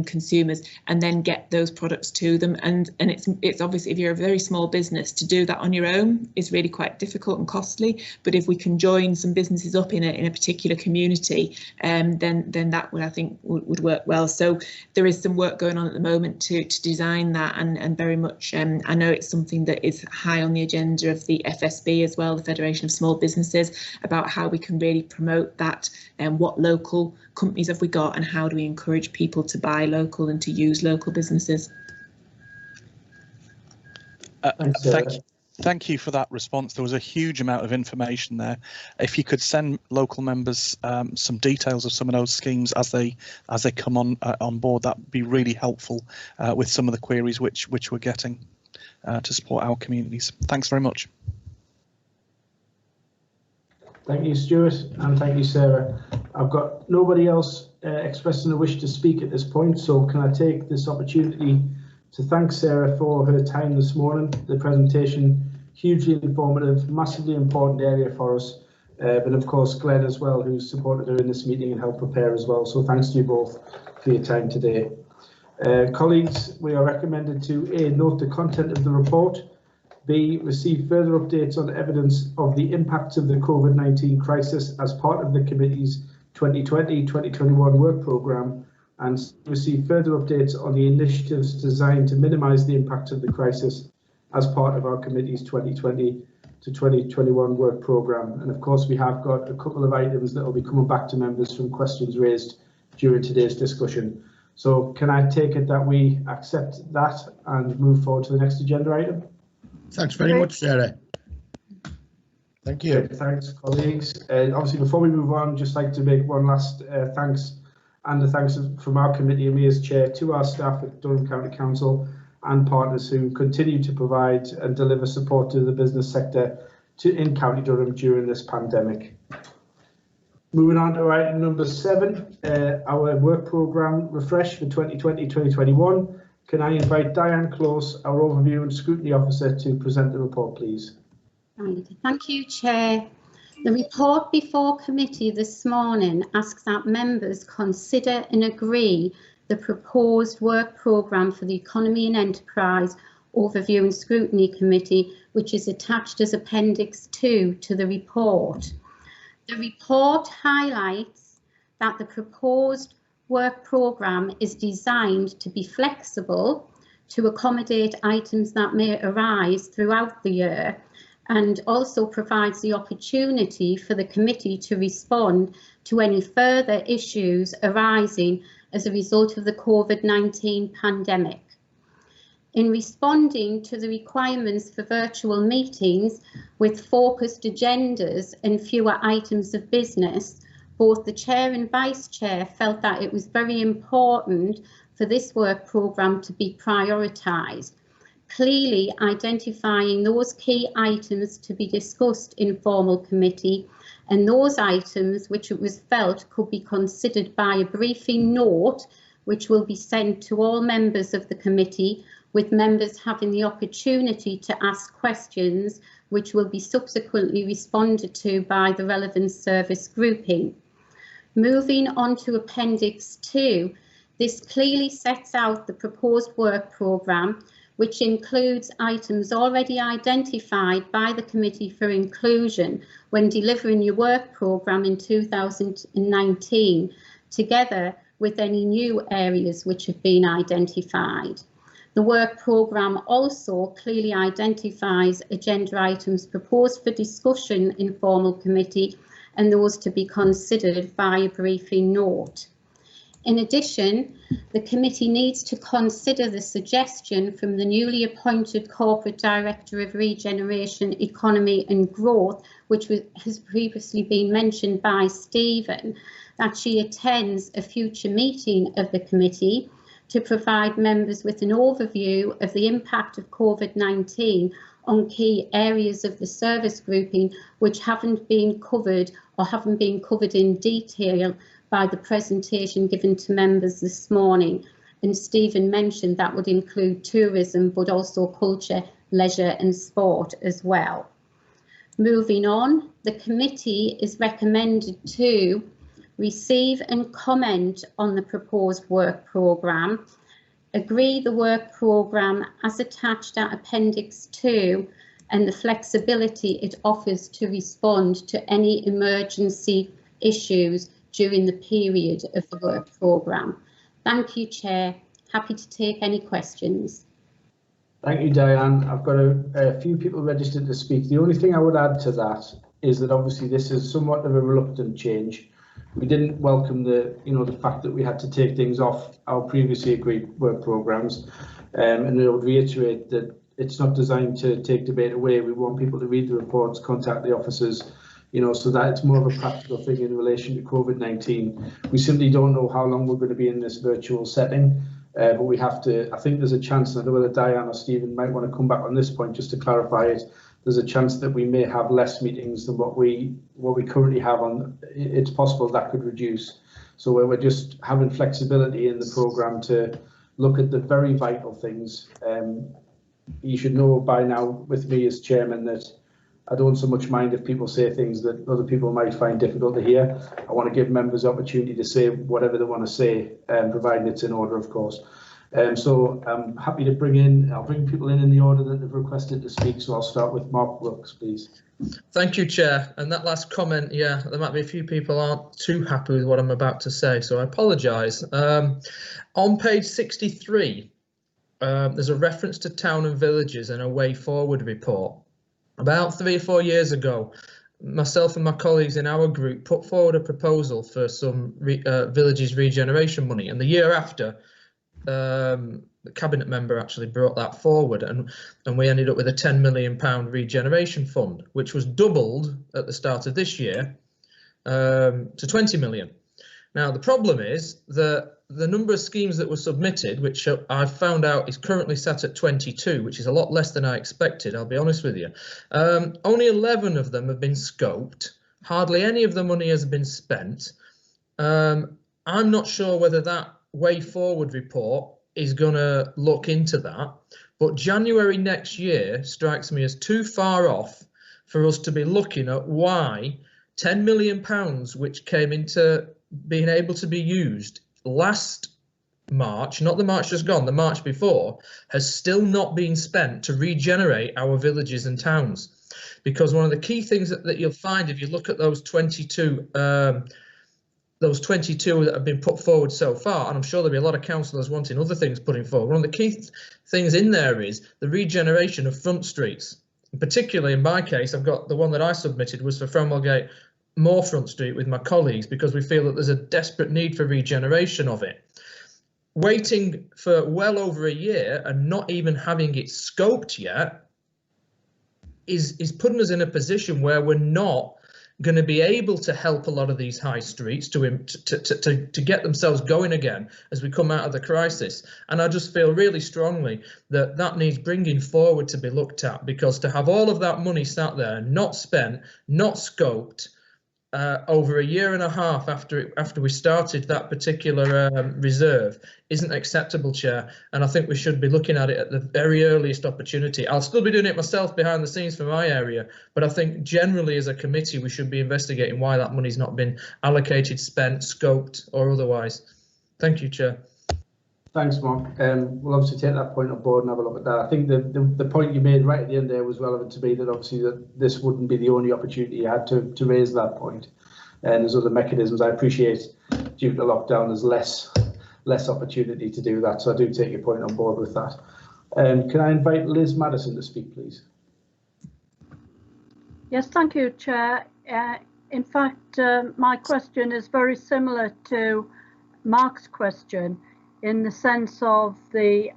consumers and then get those products to them? And it's obviously, if you're a very small business, to do that on your own is really quite difficult and costly. But if we can join some businesses up in a particular community, then that would, I think, would work well. So there is some work going on at the moment to design that, and very much I know it's something that is high on the agenda of the FSB as well, the Federation of Small Businesses, about how we can really promote that and what local companies have we got and how do we encourage people to buy local and to use local businesses. Thank you for that response. There was a huge amount of information there. If you could send local members some details of some of those schemes as they come on board, that would be really helpful with some of the queries which we're getting to support our communities. Thanks very much. Thank you, Stuart, and thank you, Sarah. I've got nobody else expressing a wish to speak at this point, so can I take this opportunity to thank Sarah for her time this morning. The presentation, hugely informative, massively important area for us, but of course Glenn as well, who's supported her in this meeting and helped prepare as well. So thanks to you both for your time today. Colleagues, we are recommended to A, note the content of the report, B, receive further updates on evidence of the impacts of the COVID-19 crisis as part of the committee's 2020-2021 work programme, and receive further updates on the initiatives designed to minimise the impact of the crisis as part of our committee's 2020 to 2021 work programme. And of course, we have got a couple of items that will be coming back to members from questions raised during today's discussion. So can I take it that we accept that and move forward to the next agenda item? Thanks very much, Sarah. Thank you. Okay, thanks, colleagues. Obviously, before we move on, just like to make one last thanks from our committee and me as chair to our staff at Durham County Council and partners who continue to provide and deliver support to the business sector in County Durham during this pandemic. Moving on to item number 7, our work programme refresh for 2020-2021. Can I invite Diane Close, our Overview and Scrutiny Officer, to present the report, please? Thank you, Chair. The report before committee this morning asks that members consider and agree the proposed work programme for the Economy and Enterprise Overview and Scrutiny Committee, which is attached as Appendix 2 to the report. The report highlights that the proposed work programme is designed to be flexible to accommodate items that may arise throughout the year, and also provides the opportunity for the committee to respond to any further issues arising as a result of the COVID-19 pandemic. In responding to the requirements for virtual meetings with focused agendas and fewer items of business, both the Chair and Vice Chair felt that it was very important for this work programme to be prioritised, clearly identifying those key items to be discussed in formal committee and those items which it was felt could be considered by a briefing note which will be sent to all members of the committee, with members having the opportunity to ask questions which will be subsequently responded to by the relevant service grouping. Moving on to Appendix 2, this clearly sets out the proposed work programme, which includes items already identified by the committee for inclusion when delivering your work programme in 2019, together with any new areas which have been identified. The work programme also clearly identifies agenda items proposed for discussion in formal committee and those to be considered via briefing note. In addition, the committee needs to consider the suggestion from the newly appointed Corporate Director of Regeneration, Economy and Growth, which has previously been mentioned by Stephen, that she attends a future meeting of the committee to provide members with an overview of the impact of COVID-19 on key areas of the service grouping which haven't been covered or haven't been covered in detail by the presentation given to members this morning. And Stephen mentioned that would include tourism, but also culture, leisure and sport as well. Moving on, the committee is recommended to receive and comment on the proposed work programme, agree the work programme as attached at Appendix 2 and the flexibility it offers to respond to any emergency issues during the period of the work programme. Thank you, Chair. Happy to take any questions. Thank you, Diane. I've got a few people registered to speak. The only thing I would add to that is that obviously this is somewhat of a reluctant change. We didn't welcome the fact that we had to take things off our previously agreed work programmes, and I would reiterate that it's not designed to take debate away. We want people to read the reports, contact the officers, so that it's more of a practical thing in relation to COVID-19. We simply don't know how long we're going to be in this virtual setting, but we have to. I think there's a chance, and I don't know whether Diane or Stephen might want to come back on this point just to clarify it. There's a chance that we may have less meetings than what we currently have on. It's possible that could reduce. So we're just having flexibility in the programme to look at the very vital things. You should know by now with me as chairman that I don't so much mind if people say things that other people might find difficult to hear. I want to give members opportunity to say whatever they want to say, providing it's in order, of course. So I'm happy to I'll bring people in the order that they've requested to speak. So I'll start with Mark Brooks, please. Thank you, Chair. And that last comment, yeah, there might be a few people aren't too happy with what I'm about to say, so I apologise. On page 63, there's a reference to town and villages and a way forward report. About 3 or 4 years ago, myself and my colleagues in our group put forward a proposal for some villages regeneration money, and the year after, the cabinet member actually brought that forward, and we ended up with a £10 million regeneration fund, which was doubled at the start of this year to 20 million. Now, the problem is that the number of schemes that were submitted, which I've found out is currently sat at 22, which is a lot less than I expected, I'll be honest with you. Only 11 of them have been scoped. Hardly any of the money has been spent. I'm not sure whether that way forward report is going to look into that, but January next year strikes me as too far off for us to be looking at why £10 million, which came into being able to be used last March, not the March just gone, the March before, has still not been spent to regenerate our villages and towns. Because one of the key things that you'll find if you look at those 22 that have been put forward so far, and I'm sure there'll be a lot of councillors wanting other things putting forward, one of the key things in there is the regeneration of front streets. And particularly in my case, I've got the one that I submitted was for Fromelgate Moor Front Street with my colleagues, because we feel that there's a desperate need for regeneration of it. Waiting for well over a year and not even having it scoped yet is putting us in a position where we're not going to be able to help a lot of these high streets to get themselves going again as we come out of the crisis. And I just feel really strongly that needs bringing forward to be looked at, because to have all of that money sat there, not spent, not scoped, over a year and a half after we started that particular reserve isn't acceptable, Chair, and I think we should be looking at it at the very earliest opportunity. I'll still be doing it myself behind the scenes for my area, but I think generally as a committee we should be investigating why that money's not been allocated, spent, scoped or otherwise. Thank you, Chair. Thanks, Mark. We'll obviously take that point on board and have a look at that. I think the point you made right at the end there was relevant to me, that obviously that this wouldn't be the only opportunity you had to raise that point. And there's other mechanisms. I appreciate due to lockdown there's less opportunity to do that. So I do take your point on board with that. Can I invite Liz Madison to speak, please? Yes, thank you, Chair. In fact, my question is very similar to Mark's question, in the sense of the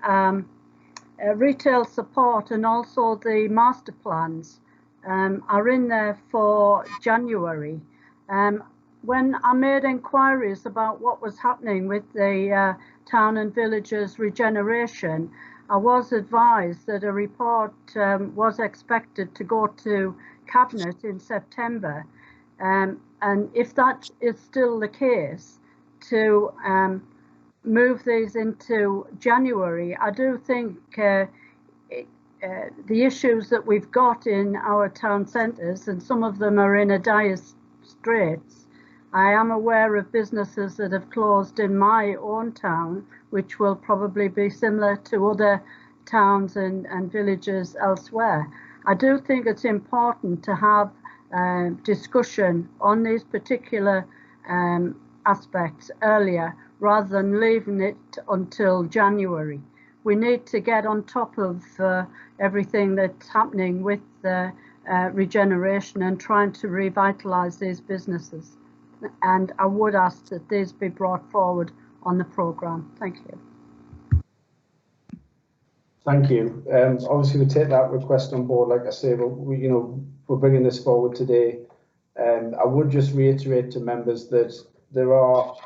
retail support, and also the master plans are in there for January. When I made inquiries about what was happening with the town and villages regeneration, I was advised that a report was expected to go to Cabinet in September, and if that is still the case, to move these into January. I do think the issues that we've got in our town centres, and some of them are in a dire straits. I am aware of businesses that have closed in my own town, which will probably be similar to other towns and villages elsewhere. I do think it's important to have discussion on these particular aspects earlier, rather than leaving it until January. We need to get on top of everything that's happening with the regeneration and trying to revitalise these businesses. And I would ask that these be brought forward on the programme. Thank you. Thank you. Obviously, we take that request on board. Like I say, we're bringing this forward today. I would just reiterate to members that there are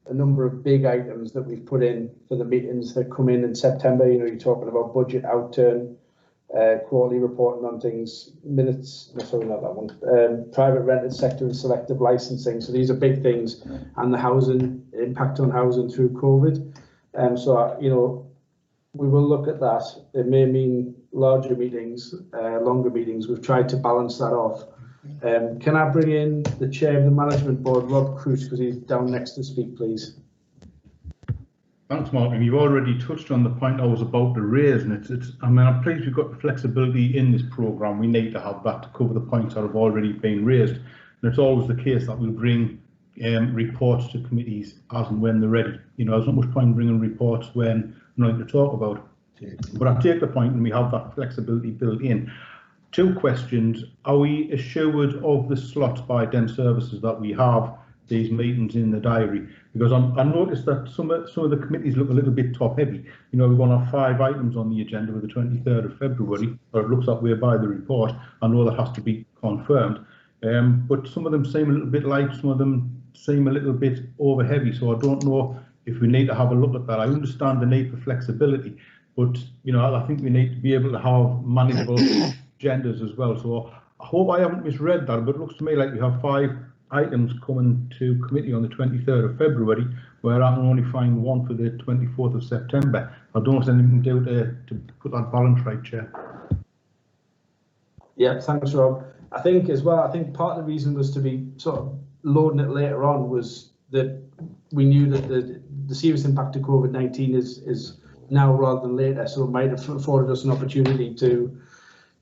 a number of big items that we've put in for the meetings that come in September. You're talking about budget outturn, quarterly reporting on things, minutes, no, sorry, not that one, private rented sector and selective licensing. So these are big things, and the housing, impact on housing through COVID. So, we will look at that. It may mean larger meetings, longer meetings. We've tried to balance that off. Can I bring in the chair of the management board, Rob Crute, because he's down next to speak, please? Thanks, Martin. You've already touched on the point I was about to raise, and I mean, I'm pleased we've got the flexibility in this programme. We need to have that to cover the points that have already been raised. And it's always the case that we'll bring reports to committees as and when they're ready. You know, there's not much point bringing reports when nothing to talk about. But I take the point, and we have that flexibility built in. 2 questions. Are we assured of the slots by Den Services that we have these meetings in the diary? Because I noticed that some of the committees look a little bit top heavy. You know, we're going to have 5 items on the agenda with the 23rd of February, or it looks that way by the report. I know that has to be confirmed. But some of them seem a little bit light, some of them seem a little bit over heavy. So I don't know if we need to have a look at that. I understand the need for flexibility, but you know, I think we need to be able to have manageable agendas as well. So I hope I haven't misread that, but it looks to me like we have 5 items coming to committee on the 23rd of February, where I can only find 1 for the 24th of September. I don't know if there's anything to do to put that balance right, Chair. Yeah, thanks, Rob. I think as well, I think part of the reason was to be sort of loading it later on was that we knew that the serious impact of COVID-19 is now rather than later, so it might have afforded us an opportunity to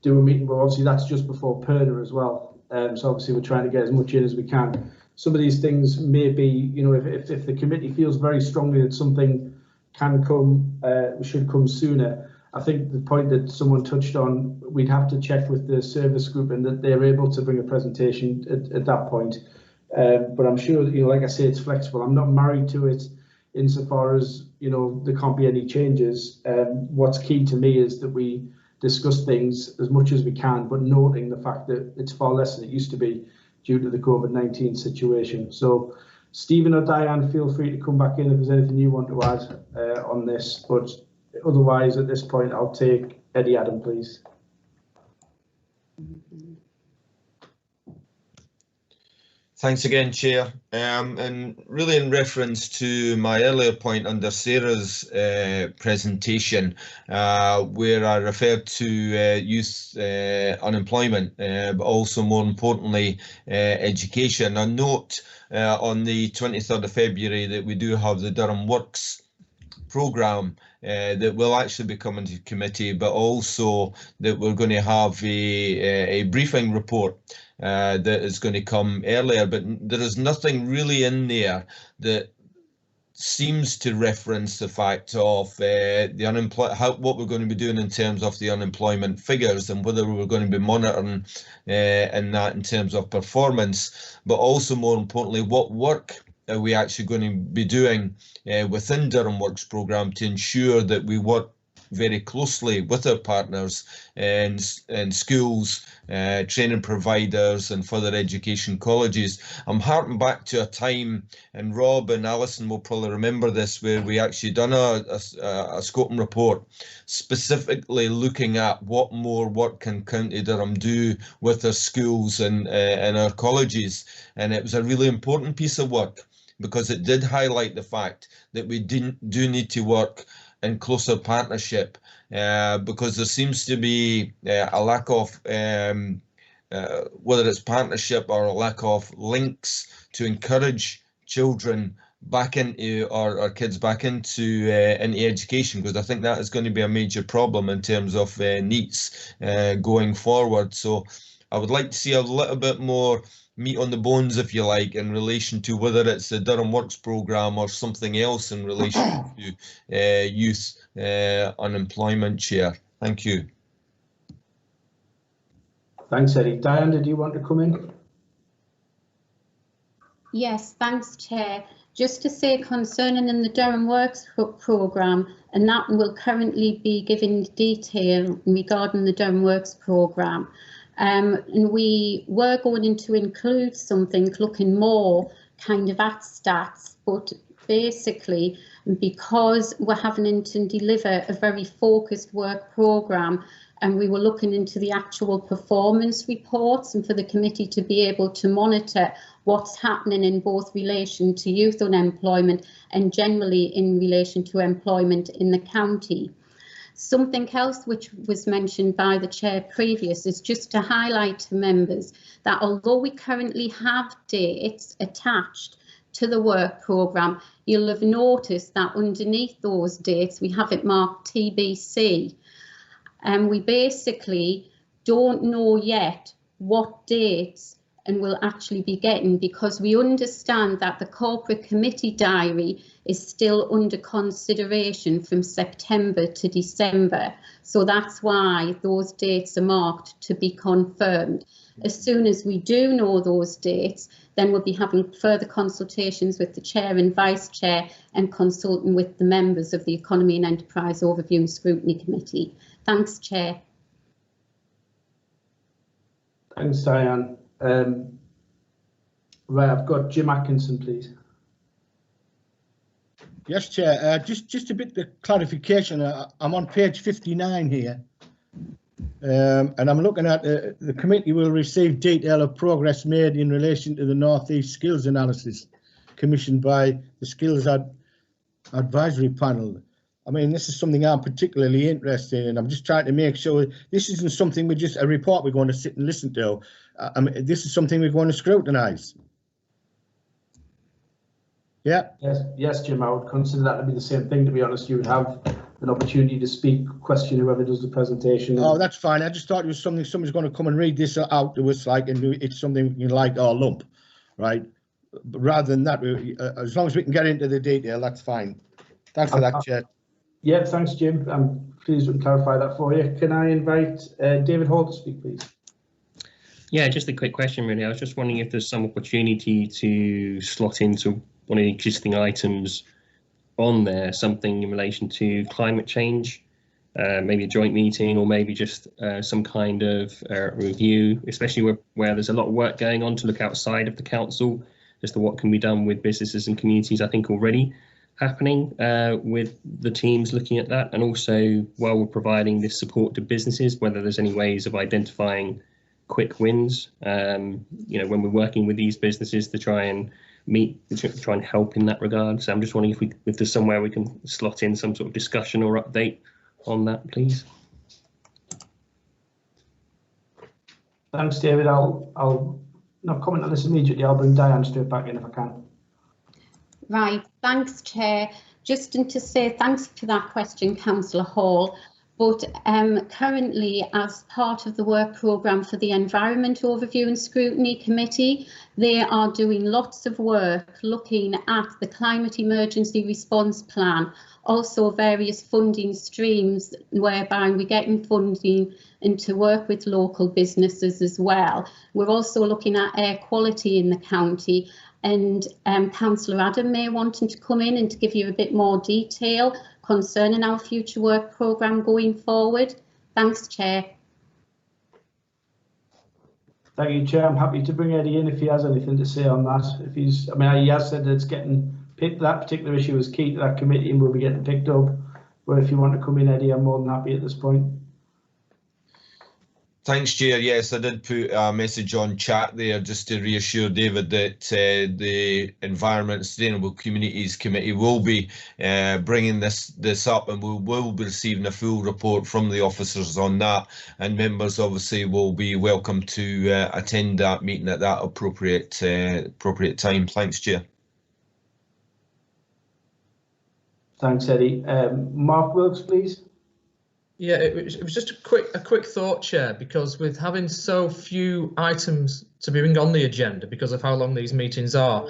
do a meeting, but obviously that's just before PERNA as well. So obviously we're trying to get as much in as we can. Some of these things may be, you know, if the committee feels very strongly that something can come, should come sooner. I think the point that someone touched on, we'd have to check with the service group and that they're able to bring a presentation at that point. But I'm sure, you know, like I say, it's flexible. I'm not married to it insofar as, you know, there can't be any changes. What's key to me is that we discuss things as much as we can, but noting the fact that it's far less than it used to be due to the COVID-19 situation. So Stephen or Diane, feel free to come back in if there's anything you want to add on this, but otherwise at this point I'll take Eddie Adam, please. Thanks again, Chair. And really in reference to my earlier point under Sarah's presentation, where I referred to youth unemployment, but also more importantly, education. I note on the 23rd of February that we do have the Durham Works programme that will actually be coming to committee, but also that we're going to have a briefing report that is going to come earlier, but there is nothing really in there that seems to reference the fact of the unemployment, what we're going to be doing in terms of the unemployment figures and whether we're going to be monitoring in that in terms of performance, but also more importantly, what work are we actually going to be doing within Durham Works programme to ensure that we work very closely with our partners and schools, training providers and further education colleges. I'm harking back to a time, and Rob and Alison will probably remember this, where we actually done a scoping report specifically looking at what more work can County Durham do with our schools and our colleges. And it was a really important piece of work because it did highlight the fact that we do need to work in closer partnership because there seems to be a lack of whether it's partnership or a lack of links to encourage children back into or kids back into education, because I think that is going to be a major problem in terms of needs going forward. So I would like to see a little bit more meat on the bones, if you like, in relation to whether it's the Durham Works programme or something else in relation to youth unemployment, Chair. Thank you. Thanks, Eddie. Diane, did you want to come in? Yes, thanks, Chair. Just to say, concerning in the Durham Works programme, and that will currently be giving detail regarding the Durham Works programme. And we were going to include something looking more kind of at stats, but basically because we're having to deliver a very focused work programme and we were looking into the actual performance reports and for the committee to be able to monitor what's happening in both relation to youth unemployment and generally in relation to employment in the county. Something else which was mentioned by the chair previous is just to highlight to members that although we currently have dates attached to the work programme, you'll have noticed that underneath those dates we have it marked TBC, and we basically don't know yet what dates and will actually be getting, because we understand that the corporate committee diary is still under consideration from September to December. So that's why those dates are marked to be confirmed. As soon as we do know those dates, then we'll be having further consultations with the chair and vice chair and consulting with the members of the Economy and Enterprise Overview and Scrutiny Committee. Thanks, Chair. Thanks, Diane. Right, I've got Jim Atkinson, please. Yes, Chair. Just a bit of clarification. I'm on page 59 here, and I'm looking at the committee will receive detail of progress made in relation to the North East Skills Analysis commissioned by the Skills Advisory Panel. I mean, this is something I'm particularly interested in. I'm just trying to make sure this isn't something a report we're going to sit and listen to. I mean, this is something we're going to scrutinise. Yeah. Yes, Jim. I would consider that to be the same thing. To be honest, you would have an opportunity to speak, question whoever does the presentation. Oh, that's fine. I just thought it was something somebody's going to come and read this out to us, like, and it's something you like or lump, right? But rather than that, as long as we can get into the detail, that's fine. Thanks for that, Chair. Yeah, thanks, Jim. I'm pleased we can clarify that for you. Can I invite David Hall to speak, please? Yeah, just a quick question, really. I was just wondering if there's some opportunity to slot into one of the existing items on there, something in relation to climate change, maybe a joint meeting, or maybe just some kind of review, especially where there's a lot of work going on to look outside of the council as to what can be done with businesses and communities, I think already happening with the teams looking at that, and also while we're providing this support to businesses, whether there's any ways of identifying quick wins, you know, when we're working with these businesses to try and try and help in that regard. So I'm just wondering if there's somewhere we can slot in some sort of discussion or update on that, please. Thanks, David. I'll not comment on this immediately. I'll bring Diane straight back in if I can. Right, thanks, Chair. Just to say thanks for that question, Councillor Hall. But currently, as part of the work programme for the Environment Overview and Scrutiny Committee, they are doing lots of work looking at the Climate Emergency Response Plan, also various funding streams whereby we're getting funding and to work with local businesses as well. We're also looking at air quality in the county, and Councillor Adam may wanting to come in and to give you a bit more detail concerning our future work programme going forward. Thanks, Chair. Thank you, Chair. I'm happy to bring Eddie in if he has anything to say on that. If I mean, he has said that it's getting picked, that particular issue is key to that committee and will be getting picked up. But if you want to come in, Eddie, I'm more than happy at this point. Thanks, Chair. Yes, I did put a message on chat there just to reassure David that the Environment and Sustainable Communities Committee will be bringing this up, and we will be receiving a full report from the officers on that, and members obviously will be welcome to attend that meeting at that appropriate time. Thanks, Chair. Thanks, Eddie. Mark Wilkes, please. Yeah, it was just a quick thought, Chair, because with having so few items to bring on the agenda because of how long these meetings are,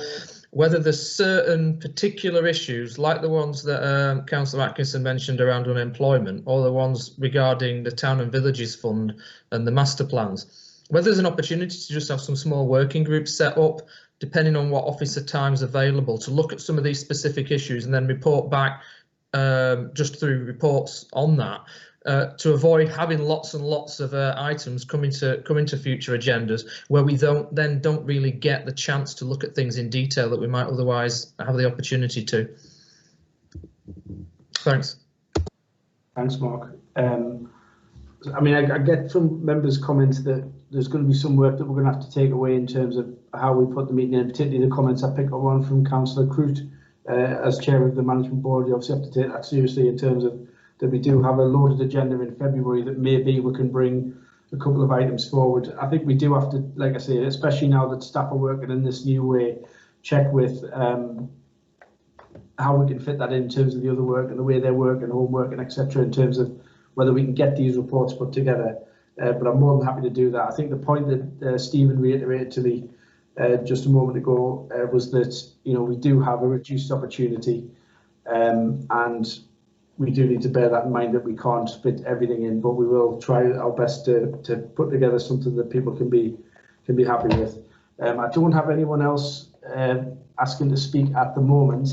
whether there's certain particular issues like the ones that Councillor Atkinson mentioned around unemployment, or the ones regarding the Town and Villages Fund and the master plans, whether there's an opportunity to just have some small working groups set up, depending on what officer time's available, to look at some of these specific issues and then report back just through reports on that. To avoid having lots and lots of items coming to future agendas where we don't really get the chance to look at things in detail that we might otherwise have the opportunity to. Thanks. Thanks, Mark. I mean, I get from members' comments that there's going to be some work that we're going to have to take away in terms of how we put the meeting in, particularly the comments I picked up on from Councillor Crute as chair of the management board. You obviously have to take that seriously in terms of that we do have a loaded agenda in February that maybe we can bring a couple of items forward. I think we do have to, like I say, especially now that staff are working in this new way, check with how we can fit that in terms of the other work and the way they work and homework and etc. in terms of whether we can get these reports put together. But I'm more than happy to do that. I think the point that Stephen reiterated to me just a moment ago was that, you know, we do have a reduced opportunity and we do need to bear that in mind that we can't fit everything in, but we will try our best to put together something that people can be happy with. I don't have anyone else asking to speak at the moment,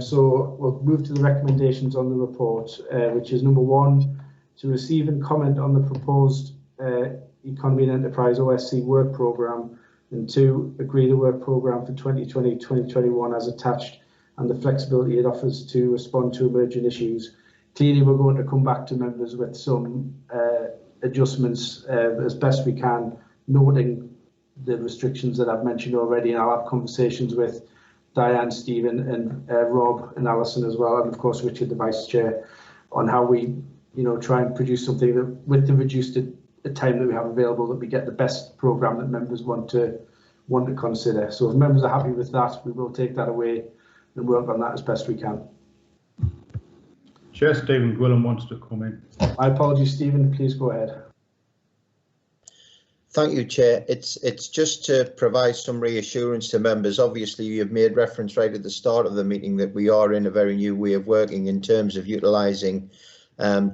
so we'll move to the recommendations on the report, which is number 1, to receive and comment on the proposed Economy and Enterprise OSC work programme, and 2, agree the work programme for 2020-2021 as attached and the flexibility it offers to respond to emerging issues. Clearly, we're going to come back to members with some adjustments as best we can, noting the restrictions that I've mentioned already, and I'll have conversations with Diane, Stephen and Rob and Alison as well, and of course Richard, the Vice Chair, on how we, you know, try and produce something that, with the reduced time that we have available, that we get the best programme that members want to consider. So if members are happy with that, we will take that away and work on that as best we can. Chair Stephen Gwilym wants to come in. My apologies, Stephen, please go ahead. Thank you, Chair. It's just to provide some reassurance to members. Obviously, you've made reference right at the start of the meeting that we are in a very new way of working in terms of utilising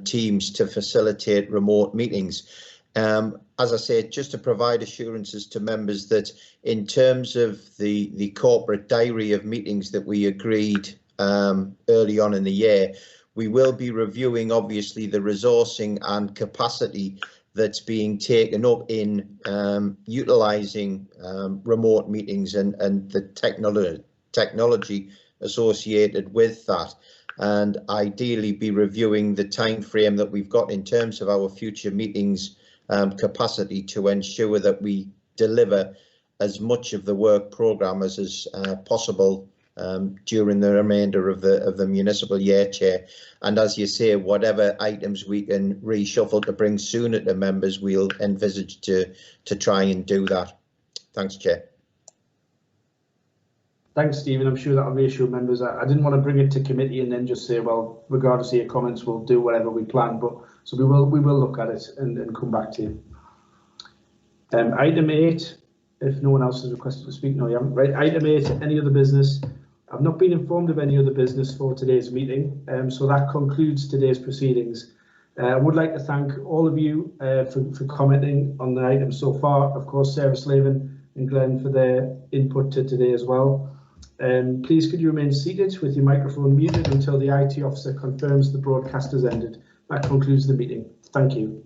Teams to facilitate remote meetings. As I said, just to provide assurances to members that in terms of the corporate diary of meetings that we agreed early on in the year, we will be reviewing obviously the resourcing and capacity that's being taken up in utilising remote meetings and the technology associated with that, and ideally be reviewing the time frame that we've got in terms of our future meetings capacity to ensure that we deliver as much of the work programme as is possible during the remainder of the municipal year, Chair. And as you say, whatever items we can reshuffle to bring sooner to members, we'll envisage to try and do that. Thanks, Chair. Thanks, Stephen. I'm sure that'll reassure members. I didn't want to bring it to committee and then just say, well, regardless of your comments, we'll do whatever we plan. But so we will look at it and come back to you. Item 8, if no one else has requested to speak, no, you haven't. Right. Item 8, any other business. I've not been informed of any other business for today's meeting, so that concludes today's proceedings. I would like to thank all of you for commenting on the item so far. Of course, Sarah Slavin and Glenn for their input to today as well. Please could you remain seated with your microphone muted until the IT officer confirms the broadcast has ended. That concludes the meeting. Thank you.